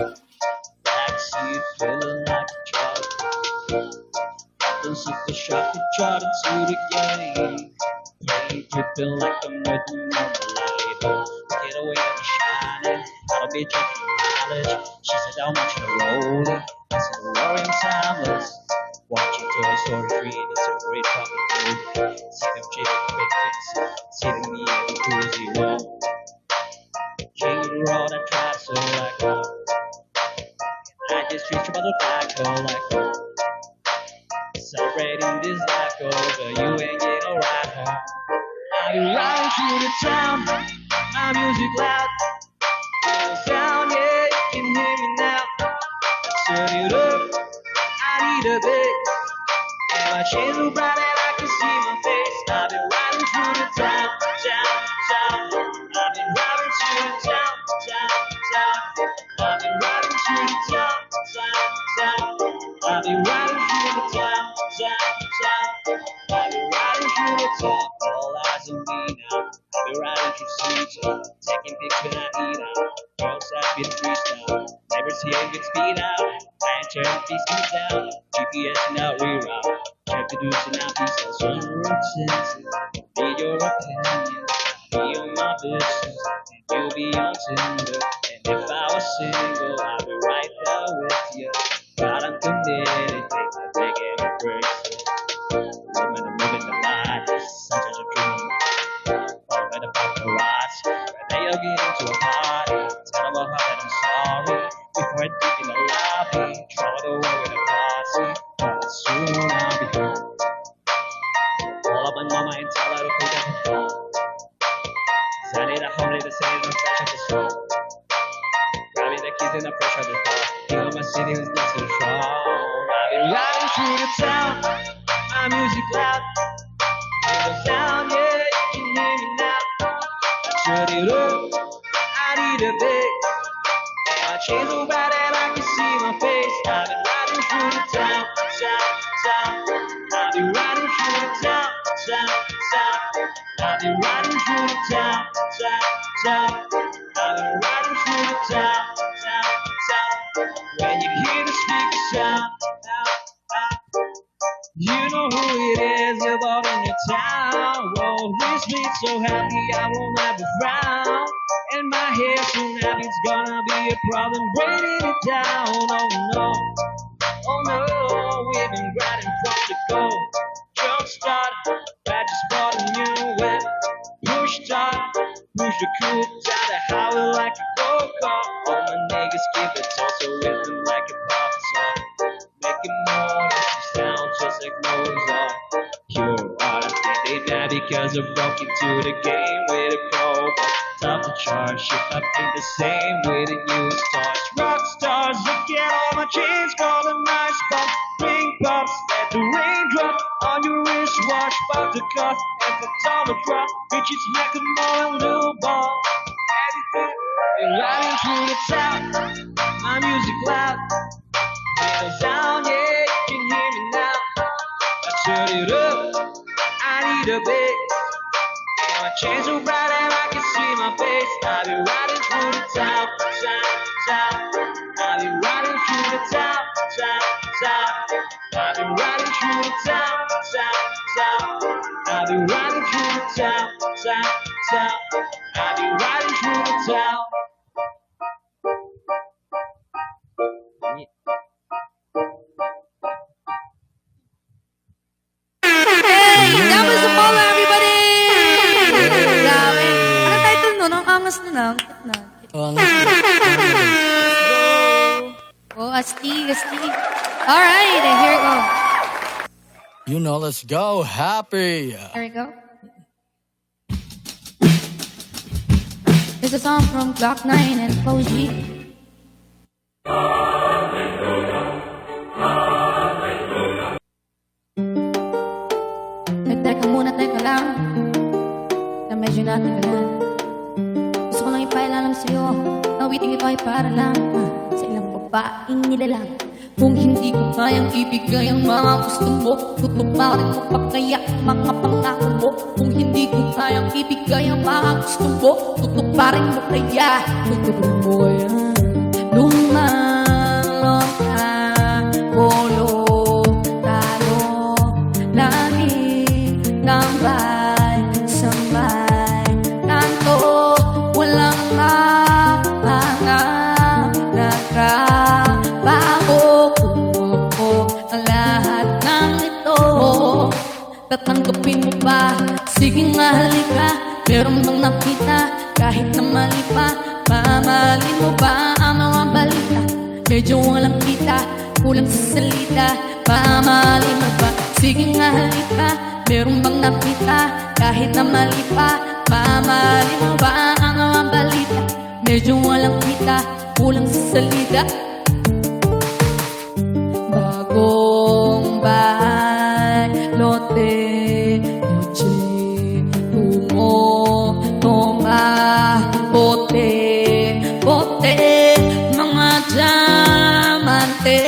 Backseat feeling like a child. Don't see the shot to try to see the game. Play dripping like I'm with the moonlight. Get away from the shining. I'll be drinking knowledge. She said how much in a roll. I said roaring timeless. Watching Toy Story 3, that's a great fucking movie. See them chasing quick fix. See them me and the cruisy wall. Change the road I tried so like I just reached about the back like celebrating this life over, you ain't get no ride home. I'll be riding through the town, my music loud. Feel the sound, yeah, you can hear me now. Turn it up, I need a bit. And my chains so bright that I can see my face. I've been riding through the town, town, town. I've been riding through the town, town, town. I've been riding through the town, town, town. I've been riding through the town, town, town. I've been riding through the town, all eyes on me now. I've been riding through streets, taking pics when I eat out. Girls have been freestyle, never see a good speed out. I ain't turning these things down, GPS now reroute. Check the dudes and now pieces, some routines. Be your opinion, be on my business, and you'll be on Tinder. And if I was single, I'd be right there with you. God, I'm committed, things are taking a break. Women are moving the line, sometimes a dream. Following the paparazzi, when they all get into a party. Tell them about how I'm sorry. Before I deep in the lobby, throw it away with a posse. But soon I'll be home. Call up my mama and tell her to put down the phone. I need a home, need to save the fresh at the store. Grabbing the keys in the fresh at the door. You know my city was not so strong. I've been riding through the town, my music loud. Hear the sound, yeah, you can hear me now. I turn it up, I need a bit. And my chains so bad that I can see my face. I've been riding through the town, town, town. I've been riding through the town, town, town. I've been riding through the town, town, town. I've been riding through the town, town, town. When you hear the speaker sound, you know who it is, you're born in your town. Whoa, this beat's so happy I won't have a frown. And my hair soon happy, it's gonna be a problem braiding it down. Oh no, oh no, we've been riding from the go. Jump start, I just bought a new whip. Push start, push the coupe down the highway like a go-kart. All my niggas keep the torso rhythm like a pop song. Making more, this sound just like Mozart. You're mad because I broke into the game with a pro. Tough to charge if I think the same way that you start. Rock stars, look at all my chains falling nice bump. Ring pops, let the raindrop on your wristwatch. About to cost and the dollar drop. Bitches make a more little ball. You're riding through the town, my music loud. Little sound, yeah, you can hear me now. I turn it up, I need a bass. And my chains are bright and I can see my face. I'll be riding through the town, town, town. I'll be riding through the town, town, town. I'll be riding through the town, town, town. I'll be riding through the town, town, town. I'll be riding through the town. Hey! Tapos sa Apollo, everybody! Grabe. Anong title nun? Ang angas nun ah. Ang cute na. Oh, Oh, astig, astig. Alright, here we go. you know, let's go. Happy. Here we go. This is a song from Glock 9 and Flo G. Teka muna, teka lang. Na medyo natin ka lang. Gusto ko lang ipailalam sa'yo. Nawiting ito ay para lang sa ilang babaeng nilalang. Kung hindi ko kayang ibigay ang mga gusto mo, tutuparin mo pa kaya ang mga pangako mo. Kung hindi ko kayang ibigay ang mga gusto mo, tutuparin mo kaya. Tutuparin mo kaya. Lumalong ka, polo, talo, lagi, tambay, sambay, kanto, walang mapangang nakabaho. Ang lahat ng ito, tatanggapin mo ba? Sige nga, halika. Meron bang nakita kahit na mali pa? Mamahalin mo ba ang mga balita? Medyo walang kita, kulang sa salita. Mamahalin mo ba? Sige nga, halika. Meron bang nakita kahit na mali pa? Mamahalin mo ba ang mga balita? Medyo walang kita, kulang sa salita. Bagong bahay, lote, noche, tumo, toma, bote, bote, mga diamante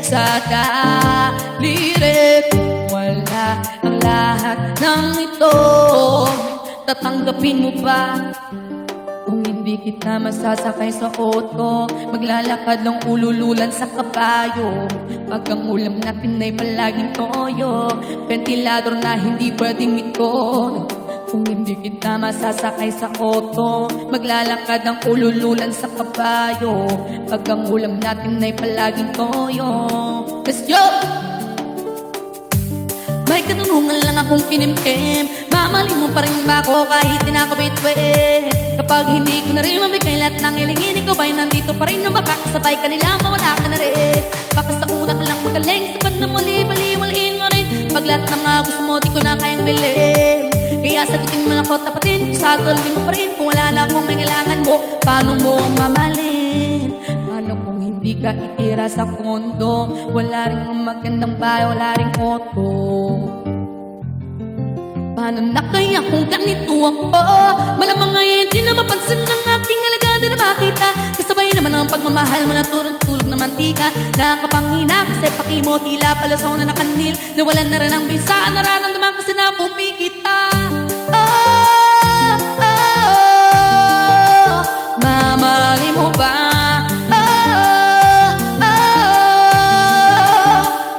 sa daliri. Wala ang lahat ng ito, tatanggapin mo ba? Kung hindi kita masasakay sa auto, maglalakad lang ulululan sa kabayo. Pag ang ulam natin ay palaging toyo, ventilador na hindi pwedeng ito. Kung hindi kita masasakay sa auto, maglalakad ang ulululan sa kabayo. Pag ang ulam natin ay palaging toyo. Let's go! May katanungan lang akong kinimkim, mamahalin mo pa rin ba ako kahit tinakabit-wit? Kapag hindi ko na rin mabigay lahat ng hilingin, ikaw ba'y nandito pa rin na makakasabay ka nila, mawala ka na rin. Baka sa una ka lang magaling, sa pag na mali-bali-waliin mo rin. Pag lahat ng mga gusto mo, di ko na kayang bilhin. Kaya sagutin mo lang ko tapatin, sagutin mo pa rin. Kung wala na akong may kailangan mo, paano mo ang mamahalin? Paano kung hindi ka itira sa kondo? Wala rin ang magandang bahay, wala rin auto. Paano na kaya kung ganito ako? Malamang ngayon di na mapansin ng aking alagada na makita. Kasabay naman ang pagmamahal mo na tulog na mantika. Nakapangina kasi pakimo tila palasaw na nakanil. Nawalan na rin ang bisa, nararamdaman kasi na pumikita. Mamahalin mo ba?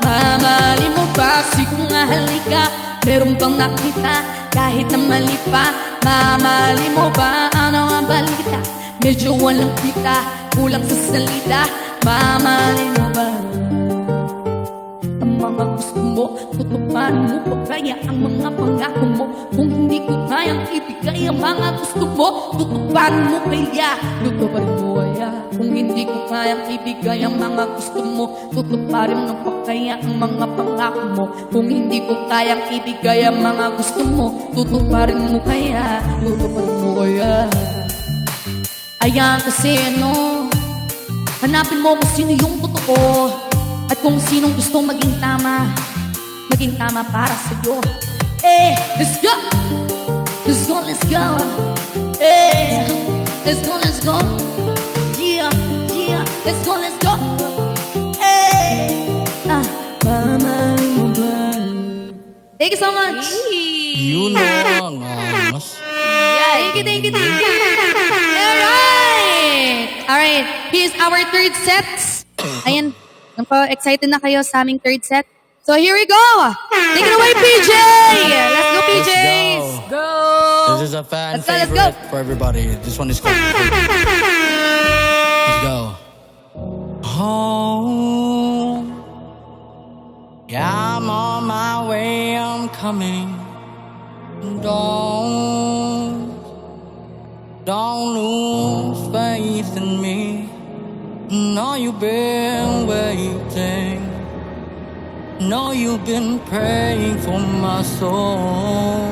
Mamahalin mo ba? Sige nga, halika. Meron bang nakita kahit na mali pa? Mamahalin mo ba? Ano ang balita? Medyo walang kita, kulang sa salita. Mamahalin mo ba? Ang mga gusto mo, tutuparin mo pa kaya ang mga pangako mo? Kung hindi ko kayang ibigay ang mga gusto mo, tutuparin mo kaya, tutuparin mo kaya. Kung hindi ko kayang ibigay ang mga gusto mo, tutuparin mo pa kaya ang mga pangako mo? Kung hindi ko kayang ibigay ang mga gusto mo, tutuparin mo kaya, tutuparin mo kaya. Ayan kasi hanapin mo kung sino yung totoo at kung sinong gusto maging tama para sa'yo. Let's go! Let's go, let's go! Let's go, let's go! Yeah, yeah, let's go, let's go! Thank you so much! Yun lang, mas. Thank you. Alright, here's our third set. Ayan, excited na kayo sa aming third set. So here we go! Take it away, PJ! Let's go, PJs! Let's go! This is a fan Let's go, let's favorite go. for everybody. This one is called. Let's go. Home. Yeah, I'm on my way, I'm coming. Don't lose faith in me. No, you've been waiting. No, you've been praying for my soul.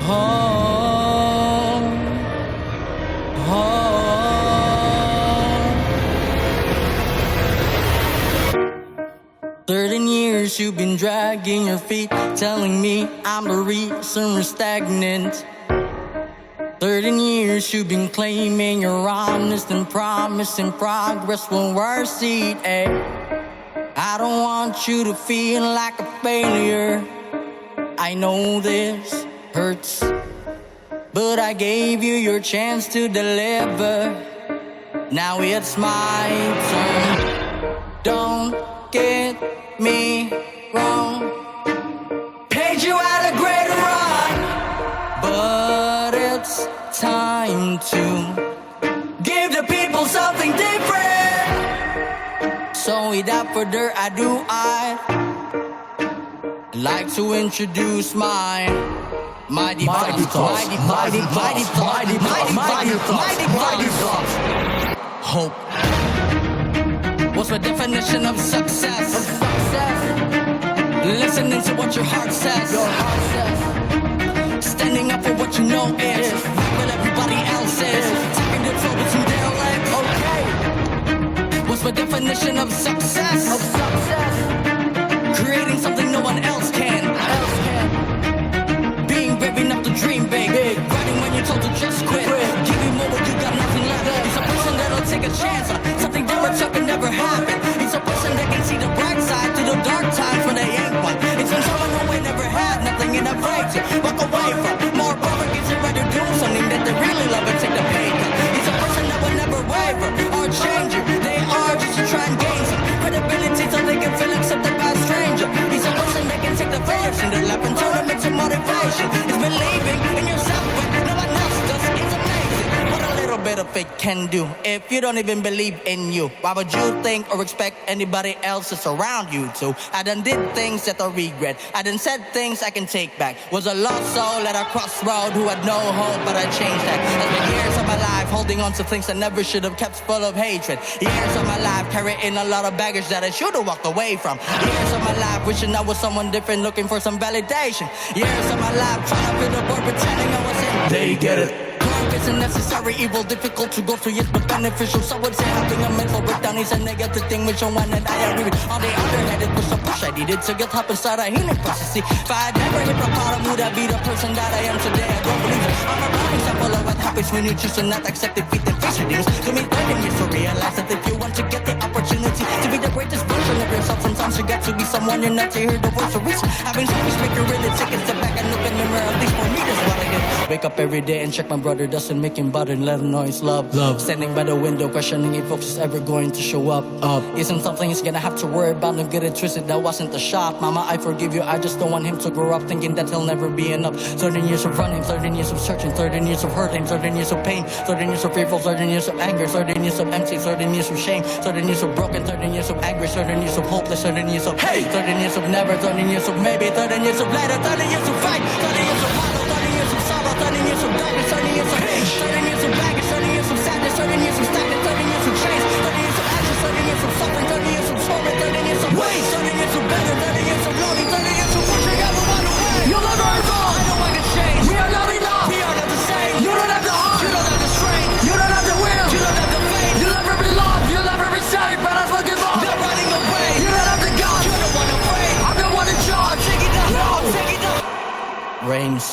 Oh, oh. 13 years you've been dragging your feet, telling me I'm the reason we're stagnant. 13 years you've been claiming you're honest and promising progress when we're seed. I don't want you to feel like a failure. I know this hurts, but I gave you your chance to deliver. Now it's my turn. Don't get me wrong. Paid you out a great run, but it's time to give the people something different. So without further ado, I'd like to introduce my device. Hope. What's the definition of success? Listening to what your heart says. Standing up for what you know is what everybody else is. Taking control between their legs. Okay. What's the definition of success? Creating something no one else can. Being brave enough to dream big. Writing when you're told to just quit. Giving more when you got nothing left. He's a person that'll take a chance on something never took and never happened. He's a person that can see the bright side to the dark times when they ain't one. It's when someone who ain't never had nothing and afraid to walk away from. More provocates and rather do something that they really love and take the pay cut. He's a person that will never waver or change it. They are just to try and gain some credibility so they can feel accepted by a stranger. He's a person that can take the failures in their life and turn them into motivation. It's believing in yourself when no one else does. It's amazing what a little bit of it can do. If you don't even believe in you, why would you think or expect anybody else that's around you to? I done did things that I regret. I done said things I can take back. Was a lost soul at a crossroad who had no hope, but I changed that. I spent years of my life holding on to things I never should have kept, full of hatred. Years of my life carrying a lot of baggage that I should have walked away from. Years of my life wishing I was someone different, looking for some validation. Years of my life trying to fit the board, pretending I wasn't. They get it. Love isn't necessary, evil, difficult to go through, yes, but beneficial. So I would say having a mental breakdown is a negative thing, which on one that I agree with. On the other hand, it was a push I needed to get help inside a healing process. See, if I had never hit rock bottom, would I be the person that I am today? I don't believe it. I'm a prime example of what happens when you choose to not accept defeat and face your demons. To me, 13 years to realize that if you want to get the opportunity to be the greatest version of yourself, sometimes you got to be someone you're not to hear the voice of reason. Having selfish make you really take a step back and look in the mirror. At least for me, that's what I did. Wake up every day and check my brother doesn't make him bother and let him know it's love. Standing by the window questioning if folks is ever going to show up. Isn't something he's gonna have to worry about. Don't get it twisted, that wasn't the shot. Mama, I forgive you, I just don't want him to grow up thinking that he'll never be enough. 13 years of running, 13 years of searching, 13 years of hurting, 13 years of pain, 13 years of fearful, 13 years of anger, 13 years of empty, 13 years of shame, 13 years of broken, 13 years of angry, 13 years of hopeless, 13 years of hate, 13 years of never, 13 years of maybe, 13 years of later, 13 years of fight, 13 years of hollow, 13 years of sorrow, 13 years of darkness, 13 years of hate, 13 years of baggage, 13 years of sadness, 13 years of stagnant, 13 years of change, 13 years of ashes, 13 years of suffering, 30 years of torment, 30 years of waste, 30 years of better, 30 years of lonely, 30 years of pushing everyone away. You'll never evolve. I know I can change. We are not enough. We are not the same. You don't have the heart. You don't have the strength. You don't have the will. You don't have the faith. You'll never be loved. You'll never be saved. But I forgive all. They're running away. You don't have the guts. You're the one afraid. I'm the one in charge. Take it down. No. Take it down. Rains.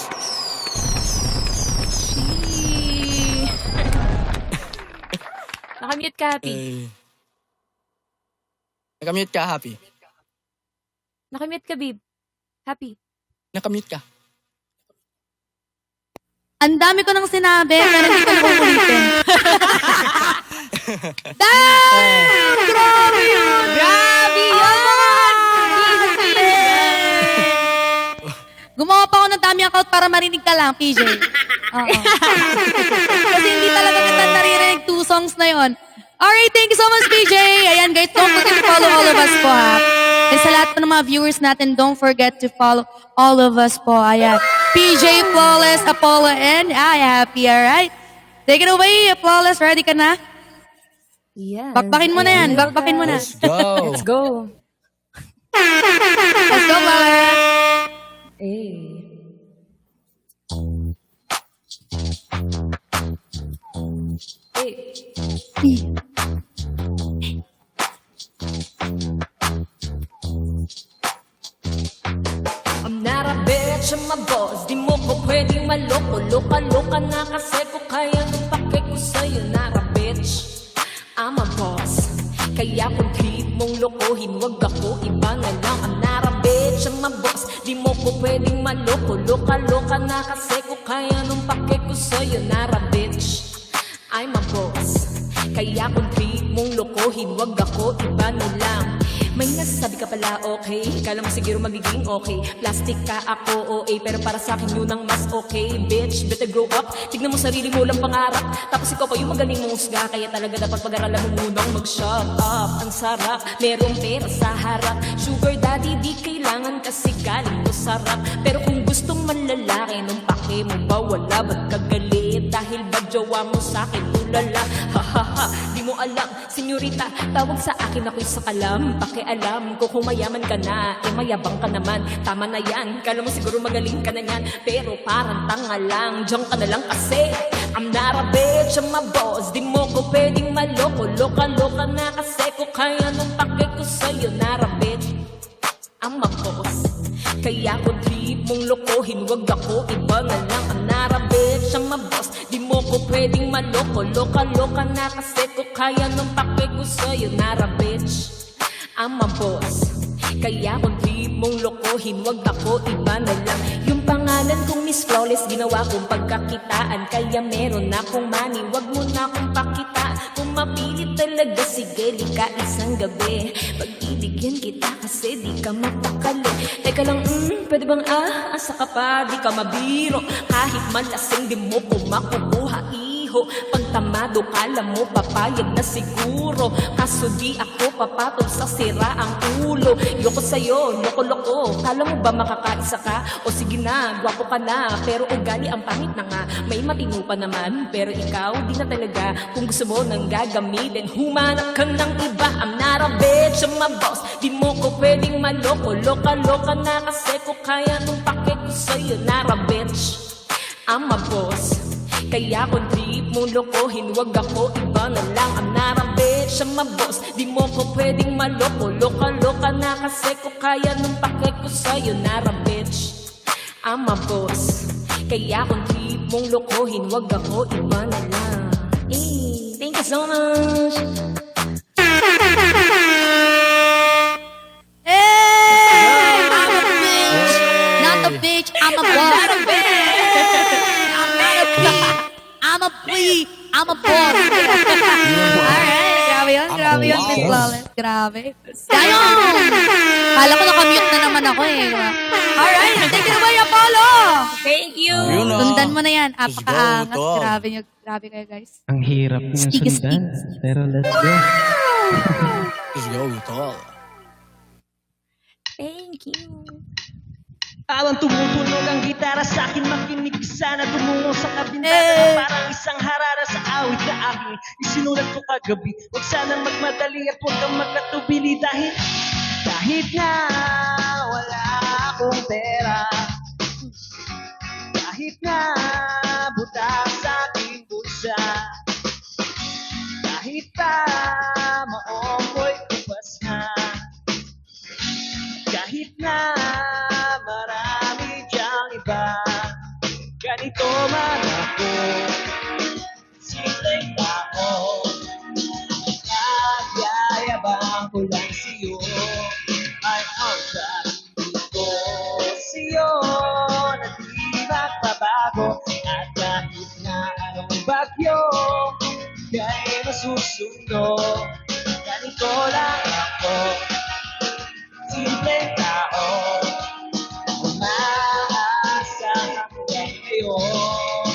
Nakamute ka, Happy. Nakamute ka, Happy. Nakamute ka, babe. Happy. Nakamute ka. Ang dami ko nang sinabi, pero hindi ko na kukulitin. Damn! Grabe yun! Grabe yun! Gumawa pa ako ng dummy account para marinig ka lang, PJ. Oo. Kasi hindi talaga kita naririnig 2 songs na yon. Alright, thank you so much, PJ. Ayan guys, don't forget to follow all of us po, ha. And sa lahat po ng mga viewers natin, don't forget to follow all of us po. Ayan. PJ, Flawless, Apollo, and I Happy, alright? Take it away, Flawless. Ready ka na? Yes. Bakbakin mo na yan. Bakbakin mo na. Let's go. Let's go. Let's go, Flawless. Hey. Hey. I'm not a bitch, I'm a boss. Di mo ko pwedeng maloko. Loka-loka na kasi ko kaya nung pake ko sa'yo. Not a bitch, I'm a boss. Kaya kung trip mong lokohin, wag ako, iba na lang. I'm not a bitch, I'm a boss. Di mo ko pwedeng maloko. Loka-loka na kasi ko kaya nung pake ko sa'yo. Not a bitch, I'm a boss. Kaya kung trip mong lokohin, wag ako, iba na lang. May nasasabi ka pala, okay? Kala mo siguro magiging okay. Plastic ka, ako, OA. Pero para sa akin yun ang mas okay. Bitch, better grow up. Tignan mo sarili mo lang pangarap. Tapos ikaw pa yung magaling mong husga. Kaya talaga dapat pag-aralan mo munang mag-shut up. Ang sarap, merong pera sa harap. Sugar daddy, di kailangan kasi galing mo sarap. Pero kung gustong manlalaki, nung pake mo ba wala? Ba't kagalit? Dahil ba jowa mo sa'kin tulala? Ha ha ha, di mo alam. Senyorita, tawag sa akin ako'y sakalam. Pakialam ko kung mayaman ka na, eh mayabang ka naman. Tama na yan, kala mo siguro magaling ka na yan. Pero parang tanga lang, diyan ka na lang kasi. I'm not a bitch, I'm a boss. Di mo ko pwedeng maloko. Loka-loka na kasi ko kaya nung pake ko sa'yo. Not a bitch, I'm a boss. Kaya kung trip mong lokohin, wag ako, iba na lang. I'm not a bitch, I'm a boss. Di mo ko pwedeng maloko. Loka-loka na kasi ko kaya nung pake ko sa'yo. Not a bitch, I'm a boss. Kaya kung trip mong lokohin, wag ako, iba na lang. Yung pangalan kong Miss Flawless, ginawa kong pagkakitaan. Kaya meron akong money, wag mo na akong pakita. Kung mapilit talaga, sige, lika isang gabi. Pag-ibigyan kita kasi di ka mapakali. Teka lang, pwede bang asa ka pa? Di ka mabiro. Kahit malasing, di mo ko makukuha, iho. Pag tamado, kala mo papayag na siguro. Kaso di ako papatol sa sira ang ulo. Yoko sa'yo, loko-loko. Kala mo ba makakaisa ka? O sige na, gwapo ka na. Pero ugali ang pangit na nga. May matino pa naman. Pero ikaw, di na talaga. Kung gusto mo nang gagamitin, humanap ka ng iba. I'm not a bitch, I'm a boss. Di mo ko pwedeng maloko. Loka-loka na kasi ko kaya nung pake ko sa'yo. Not a bitch, I'm a boss. Kaya kung trip mong lokohin, wag ako, iba na lang. I'm not a bitch, I'm a boss. Di mo ko pwedeng maloko. Loka-loka na kasi ko kaya nung pake ko sa'yo. Not a bitch, I'm a boss. Kaya kung trip mong lokohin, wag ako, iba na lang. Thank you so much. Hey! I'm a bitch. Not a bitch, I'm a boss. Not a bitch. I'm me. I'm a boss. Alright, grabe yun, Miss Flawless. Grabe. Dayon! Kala ko nakamute na naman ako eh. Alright, take it away, Apollo! Thank you. Sundan mo na yan. Let's go, Apakaangas. tol. Grabe kayo, guys. Ang hirap niyang Sticky, sundan. Pero let's go. Let's go, tol. Thank you. Habang tumutunog ang gitara sa akin, makinig ka sana tumungo sa kabintana na parang isang harara sa awit na aking isinulat ko kagabi. Huwag sanang magmadali at huwag kang magkatubili kahit na wala akong pera, kahit na butas sa aking bulsa, kahit pa maong ko'y kupas na, kahit na marami diyang iba, ganito man ako, simpleng tao, nagyayabang ko lang sa'yo, ay ang sarili ko sa'yo, na di magbabago, at kahit na anong bagyo, kay masusundo, ganito lang ako, simpleng tao, umaasa hanggang ngayon.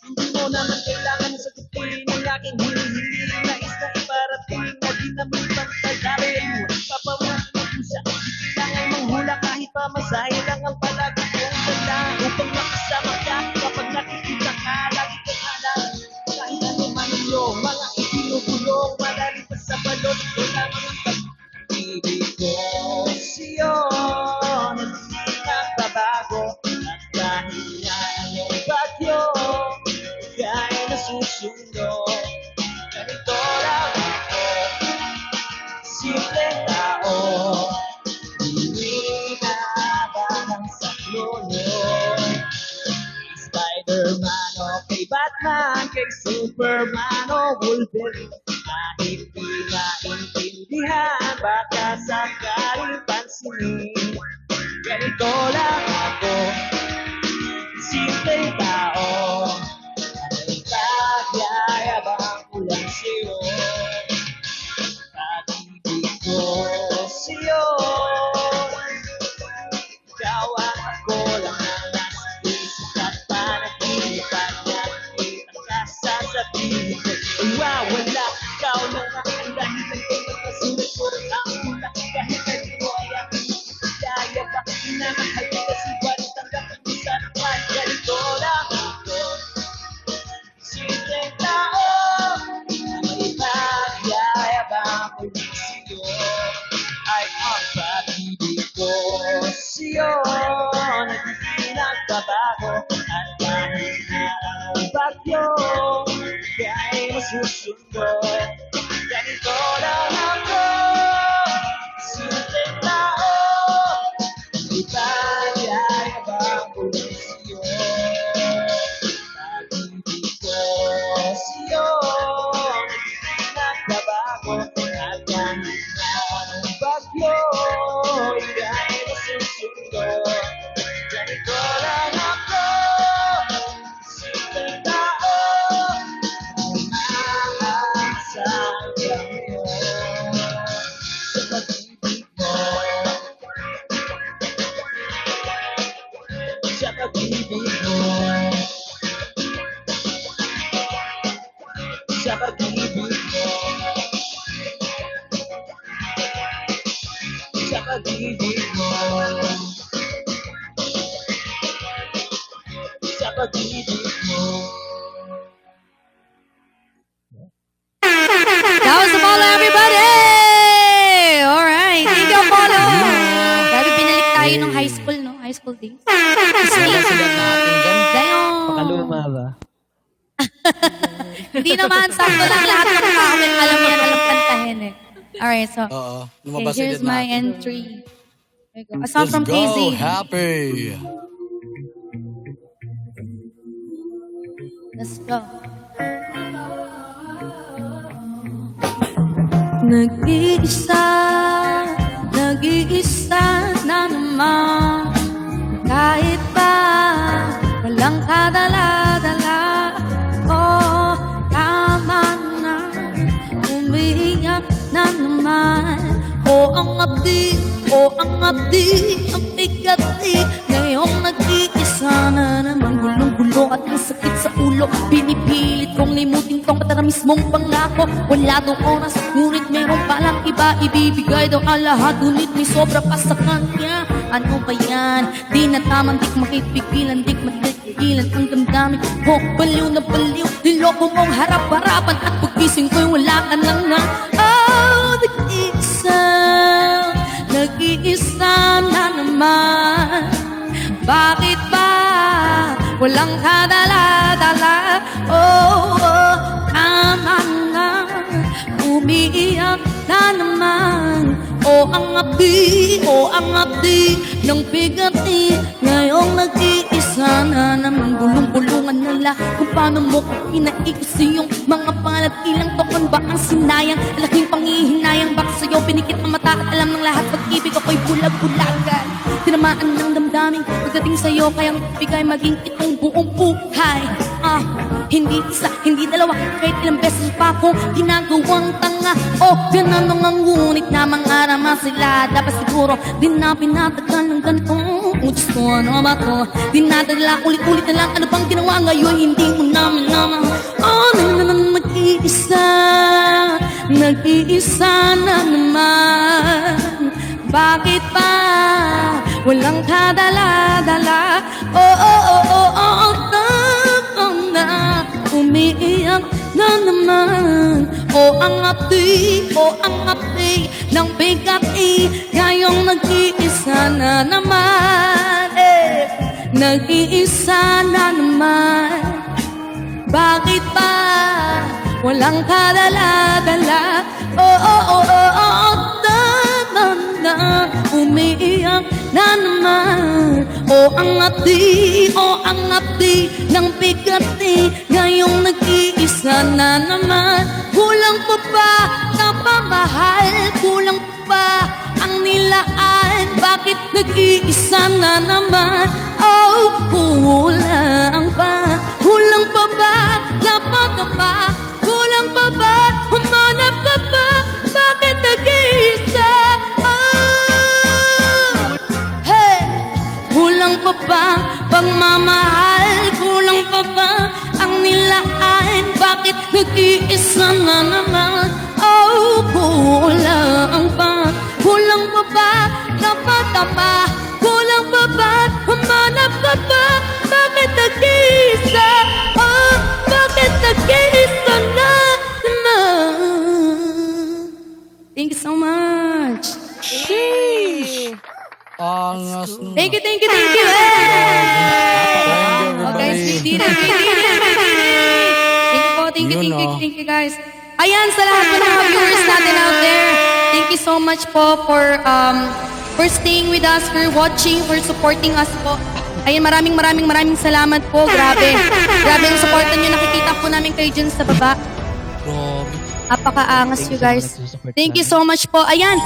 Hindi mo naman kailangan sagutin ang aking hinihingi, nais na iparating na di naman pagkagaling mo. Papawalan mo pusa, di kailangan manghula kahit pamasahe lang ang palagi kong ganda, upang makasama ka kapag nakikita ka, lagi kang alam. Kahit ano man yung mga itinutulong, malalim pa sa balon, ito lamang ang pag-ibig ko sa'yo, na di nagbabago, at kahit na anong bagyo, kay nasusundo, ganito lang ako, simpleng tao, hindi na ba ng saklolo, Spider-Man o kay Batman, kay Superman o Wolverine, kahit di maintindihan, baka sakaling pansinin, ganito lang ako, simpleng tao, ay nagyayabang ko lang sa'yo, pag-ibig ko sa'yo, ikaw at ako lang ang nasa isip at panaginip, at nakikita ka sasabihin ko, ay wawala, ikaw lang ang dahilan ko, magkasulat ko ang mula, kahit na di mo ay aking kaya ba, inamahal ko kasi balit ang kapag mo sa naman, ganito lang ako, simpleng tao, na may pagyayabang ko lang sa'yo, ay ang pag-ibig ko sa'yo, na di nagbabago, at kahit na ang bagyo, kay masusundo, ganito lang ako, simpleng tao, may pagyayabang ko lang sa'yo, pag-ibig ko sa'yo, na di nagbabago, at kahit na anong bagyo, kay masusundo, ganito lang ako, simpleng tao, umaasa hanggang ngayon, sa pag-ibig mo, sa pag-ibig mo, sa pag-ibig mo, sa pag-ibig mo, sa pag-ibig mo. That was Apollo, everybody! Alright, thank you, Apollo! Grabe, binalik tayo nung high school, no? High school days. Sigat natin dyan. Dayon! Pakaluma ba? Hindi naman, sakto lang lahat ng tao. Alam yan, alam kantahin eh. Alright, so, Oo, okay, lumabas here's sigat my natin. entry. There you go. A song Let's from go, KZ. happy. Let's go. Nag-iisa, nag-iisa na naman. Kahit pa walang kadala-dala, ang abdi, o ang abdi, ang bigati. Ngayong nag-iisa na naman, gulong-gulo at ang sakit sa ulo. Pinipilit kong limutin tong patara mismong pangako. Wala daw oras, ngunit meron palang iba. Ibibigay daw ang lahat, ngunit may sobra pa sa kanya. Ano ba yan? Di na tamang, di makipigilan, di makipigilan ang damdamin ko. Baliw na baliw, niloko mong harap-harapan. At pag-gising ko'y wala ka lang na. Oh, nag-iisa, nag-iisa na naman. Bakit ba walang kadala-dala? Oh, oh, tama na, umiiyak na naman. O ang abdi, o ang abdi ng bigati. Ngayong nag-iisa na naman, gulong-gulungan na lang. Kung paano mo inaiksi yung mga panat. Ilang tokon ba ang sinayang? Laking panghihinayang, baka sa'yo pinikit ang mata at alam ng lahat. Pag-ibig ako'y bulag-bulagan, tinamaan ng damdamin pagdating sa'yo, kayang bigay maging itong buong buhay. Hindi isa, hindi dalawa, kahit ilang beses pa akong ginagawang tanga. Ganun ang ngunit na mga rama sila. Dapat siguro, di na pinatagal ng ganito. Diyos ko, ano ba to? Dinadala, ulit-ulit na lang. Ano bang ginawa ngayon? Hindi mo naman. Nag-iisa, nag-iisa na naman. Bakit ba walang kadala-dala? Na umiiyak na naman. O ang abdi ng bigati. Ngayong nag-iisa na naman. Nag-iisa na naman. Bakit ba walang kadala-dala? Na umiiyak na naman. O ang abdi ng bigati. Ngayong nag-iisa na naman. Kulang pa ba na pamahal? Kulang pa ba ang nilaan? Bakit nag-iisa na naman? Kulang pa. Kulang pa ba na pagkapa? Kulang pa ba? Humanap ka pa? Bakit nag-iisa? Kulang pa ba pagmamahal? Kulang pa ba ang nilaan? Bakit nag-iisa na naman? Kulang pa. Kulang pa ba napatama? Kulang pa ba humanap ka pa? Bakit nag-iisa? Bakit nag-iisa na naman? Thank you so much. Sheesh! Thank you. Okay, sweetie. Thank you guys. Ayan, sa lahat po ng mga viewers natin out there, thank you so much po for staying with us, for watching, for supporting us po. Ayan, maraming salamat po. Grabe yung supportan nyo. Nakikita po namin kayo dyan sa baba. Apaka-angas you guys. Thank you so much po. Ayan,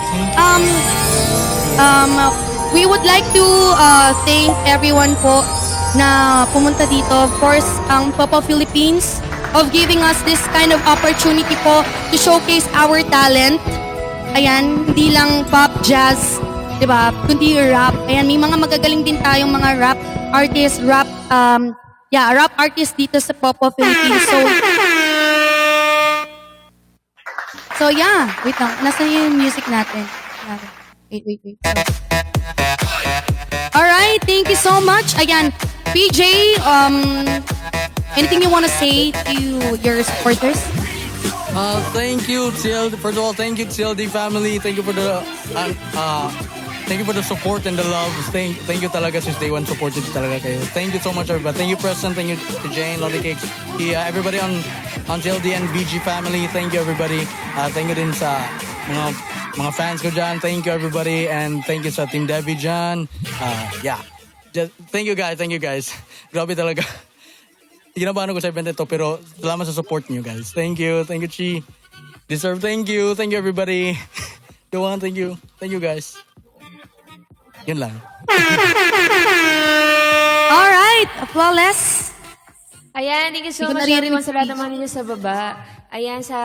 we would like to thank everyone po na pumunta dito. Of course, ang Popo Philippines of giving us this kind of opportunity po to showcase our talent. Ayan, hindi lang pop, jazz, diba? Kundi rap. Ayan, may mga magagaling din tayong mga rap artists, rap artists dito sa Popo Philippines. So yeah, wait lang. Nasaan yung music natin? Wait. Alright, thank you so much. Again, PJ, anything you want to say to your supporters? Thank you, TLD. First of all, thank you, TLD family. Thank you for the support and the love. Thank you talaga since day one supported talaga kayo. Thank you so much, everybody. Thank you, Preston. Thank you to Jane, Lolly Cakes. Everybody on TLD and BG family. Thank you, everybody. Thank you din sa mga fans ko dyan. Thank you, everybody. And thank you sa Team Debbie dyan. Thank you, guys. Grabe talaga. Ginabahan ko sa event ito, pero salamat sa support niyo, guys. Thank you, Chi. Deserve, thank you, everybody. Joanne, thank you, guys. Yun lang. Alright, flawless. Ayan, thank you so Hindi ko much naririnig everyone sa lahat ng mga ninyo sa baba. Ayan, sa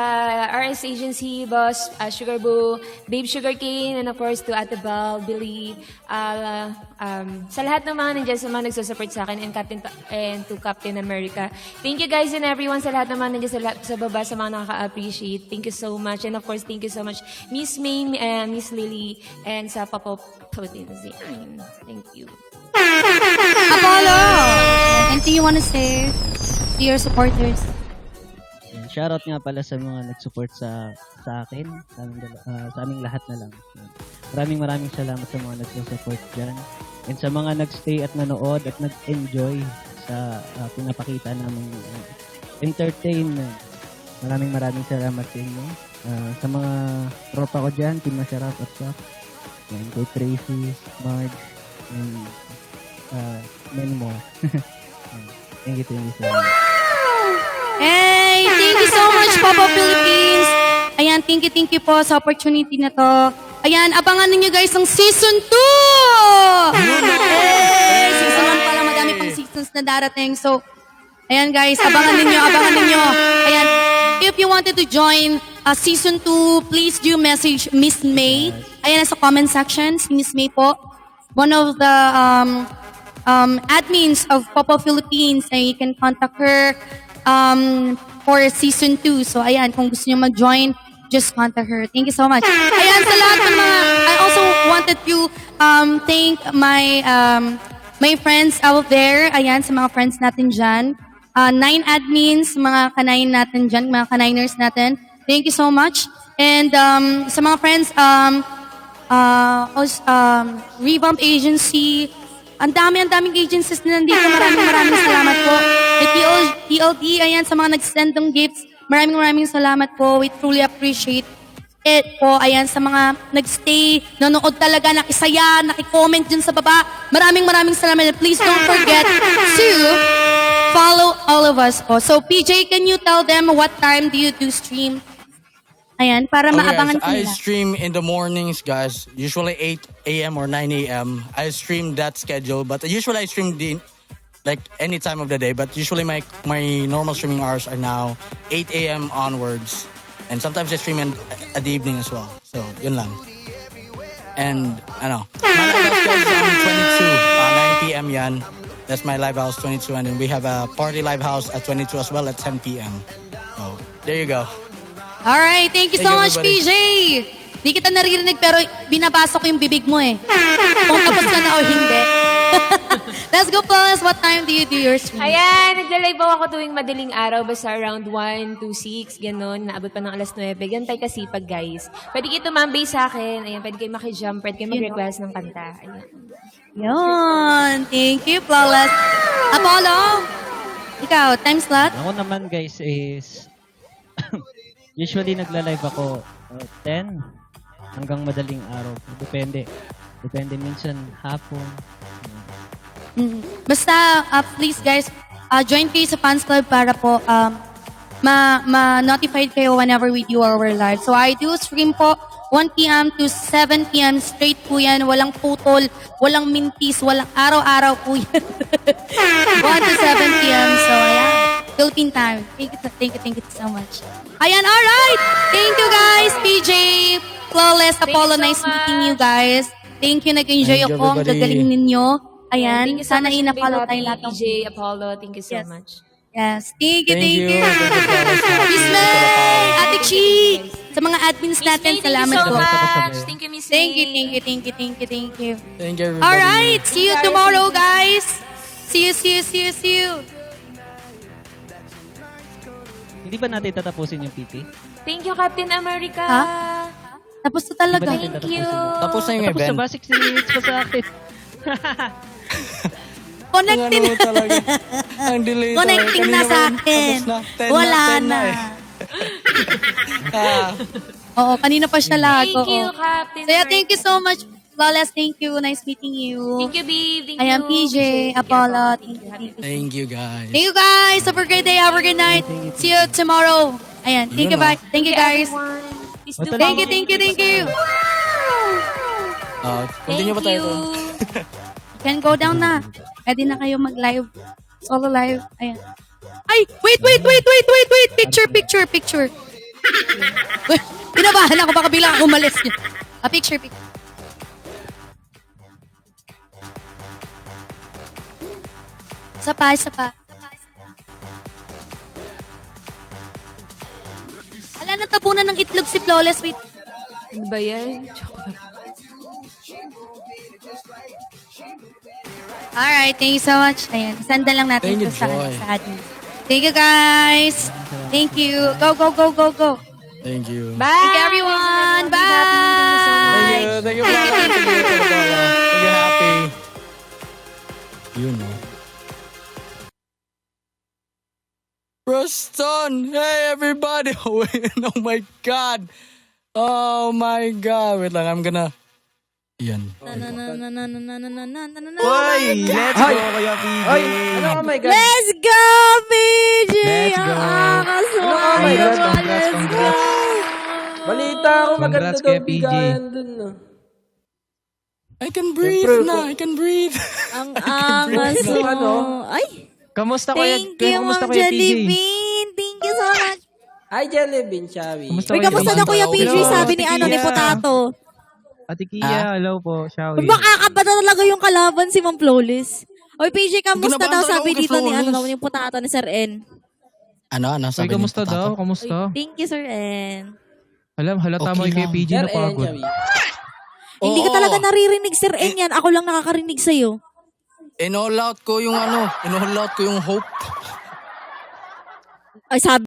RS Agency, Boss Sugar Boo, Babe Sugarcane, and of course to Ate Bal, Billy, sa lahat ng mga nandiyan, sa mga nagsusupport sa akin, and to Captain America. Thank you guys and everyone sa lahat ng mga nandiyan sa baba, sa mga nakaka-appreciate. Thank you so much. And of course, thank you so much, Miss May, Miss Lily, and sa Papa Putin. Thank you. Apollo! Anything you wanna say to your supporters? Shoutout nga pala sa mga nag-support sa akin, sa aming lahat na lang. Maraming salamat sa mga nag-support dyan. And sa mga nag-stay at nanood at nag-enjoy sa pinapakita naming entertainment. Maraming salamat sa inyo. Sa mga tropa ko dyan, Team Masarap at Shop. And kay Tracy, Marge, and many more. Thank you so much. Hey, thank you so much, Papa Philippines. Ayan, thank you po sa opportunity na to. Ayan, abangan ninyo guys ang Season 2! Hey, Season 1 pala, madami pang seasons na darating. So, ayan guys, abangan ninyo. Ayan, if you wanted to join Season 2, please do message Miss May. Ayan, sa comment section, si Miss May po. One of the admins of Papa Philippines, and you can contact her for Season 2. So, ayan, kung gusto nyo mag-join, just contact her. Thank you so much. Ayan, sa lahat ng mga, I also wanted to thank my friends out there. Ayan, sa mga friends natin dyan. 9 admins, mga kanayin natin dyan, mga kaniners natin. Thank you so much. And sa mga friends, Revamp Agency, ang daming agencies na nandito. Maraming salamat po. The TLD, ayan, sa mga nag-send ng gifts, maraming salamat po. We truly appreciate it po. Ayan, sa mga nag-stay, nanood talaga, nakisaya, nakicomment dyan sa baba. Maraming salamat. Please don't forget to follow all of us po. So, PJ, can you tell them what time do you do stream? Ayan, para maabangan I nila. stream in the mornings, guys. Usually 8 a.m. or 9 a.m. I stream that schedule, but usually I stream like any time of the day. But usually my normal streaming hours are now 8 a.m. onwards, and sometimes I stream in at the evening as well. So yun lang. And I know my live house goes on 22, 9 p.m. yan. That's my live house 22, and then we have a party live house at 22 as well at 10 p.m. So there you go. Alright, thank you so Thank you, much, everybody. PJ. Di kita naririnig pero binabasa ko yung bibig mo eh. Kung tapos ka na o hindi. Let's go, plus. What time do you do your stream? Ayan, nagla-live ako tuwing madaling araw, basta around 1 to 6, gano'n, naabot pa ng alas 9. Gantay kasipag, guys. Pwede kayo tumambay sa akin. Ayan, pwede kayo makijump, pwede kayo mag-request ng kanta. Ayan. Yun. Thank you, flawless. Apollo, ikaw, time slot? Ako naman guys is usually nagla-live ako 10 hanggang madaling araw. Depende minsan hapon. Basta, please guys, join kayo sa fans club para po ma-notified kayo whenever we do our live. So I do stream po 1 p.m. to 7 p.m. straight po yan. Walang putol, walang mintis, walang araw-araw po yan. 1 to 7 p.m. So yeah, Philippine time. Thank you so much. Ayan, alright! Thank you guys, PJ, Flawless, Apollo, you so nice much. meeting you guys. Thank you, nag-enjoy Thank you, ako. Ang everybody. gagaling ninyo. Ayan, Thank you so sana much, ina-follow Babe tayo Happy, lahat ng PJ, Apollo, thank you so Yes. much. Yes, thank you. Miss Miss May, Ate Chi, sa mga admins natin, Miss May, salamat thank you po. so much. Thank you, Miss May. Thank you. Thank you, everybody. Alright, see you tomorrow, guys. See you. Hindi ba natin tatapusin yung PT? Thank you, Captain America. Ha? Tapos na talaga. Hindi ba natin Thank you. tatapusin? Tapos na yung Tapos event. na ba? 6 minutes pa sa akin. Connecting Ano talaga? Ang delay talaga. Connecting na Kanina sa pa- akin. tapos na. 10 Wala 10 na. eh. Ah, Oo, kanina pa siya lahat. Thank you, Oo. Captain So yeah, thank you America. so much. Flawless, thank you. Nice meeting you. Thank you, Babe. Thank I am you. PJ, Apollo. Thank you. thank you, guys. Thank you guys. Have a great day. Have a good night. See you tomorrow. Ayan. Thank you, bye. Thank you guys. Please do Thank follow you. Continue ba tayo? Thank you. Can go down na. Pwede na kayo mag-live. Solo live. Ayan. Ay, wait. Picture. Pinabahan ako, baka bilang ako umalis niya. Picture. Isa pa. Ala, natabunan ng itlog si Flawless. Wait. Ano ba yan? Alright, thank you so much. Ayan, sanda lang natin Thank you, ito sa Joy. atin. Thank you, guys. Thank you. Go. Thank you. Bye! Thank you, everyone. Bye. Thank you. Thank you, happy. You know. Ruston! Hey, everybody! Oh my God! Oh my God! Wait lang, I'm gonna... Yan. Oy, let's go, Kuya PJ. Ay, ano, oh my God. Let's go, PJ! Let's go. Oh my God, Congrats. Balita ako, maganda Congrats daw kay PJ. bigayan dun. No? I can breathe na! I can breathe! Ang angas mo. Ano? Ay, Kamusta Kuya? thank you, Kamusta Ma'am Kuya PJ? Jellybean. Thank you so much. Hi, Jellybean, Shawi. Kamusta Uy, kamusta na Kuya PJ? Hello, Sabi ni Ate ni Kia. Potato. Ate Kia, hello po, Shawi. Makakaba na talaga yung kalaban si Ma'am Flawless. Oy, PJ, kamusta Ginabahan daw talaga sabi ako kay dito ni Flawless. yung Potato ni Sir N? Ano? Uy, Sabi kamusta niyo, daw? Potato? Kamusta? Thank you, Sir N. Halata mo Okay kay lang. PJ Sir na N, pagod. Shawi. Hindi ka talaga naririnig, Sir N yan. Ako lang nakakarinig sa'yo. In-all out ko yung hope. Ay, sabi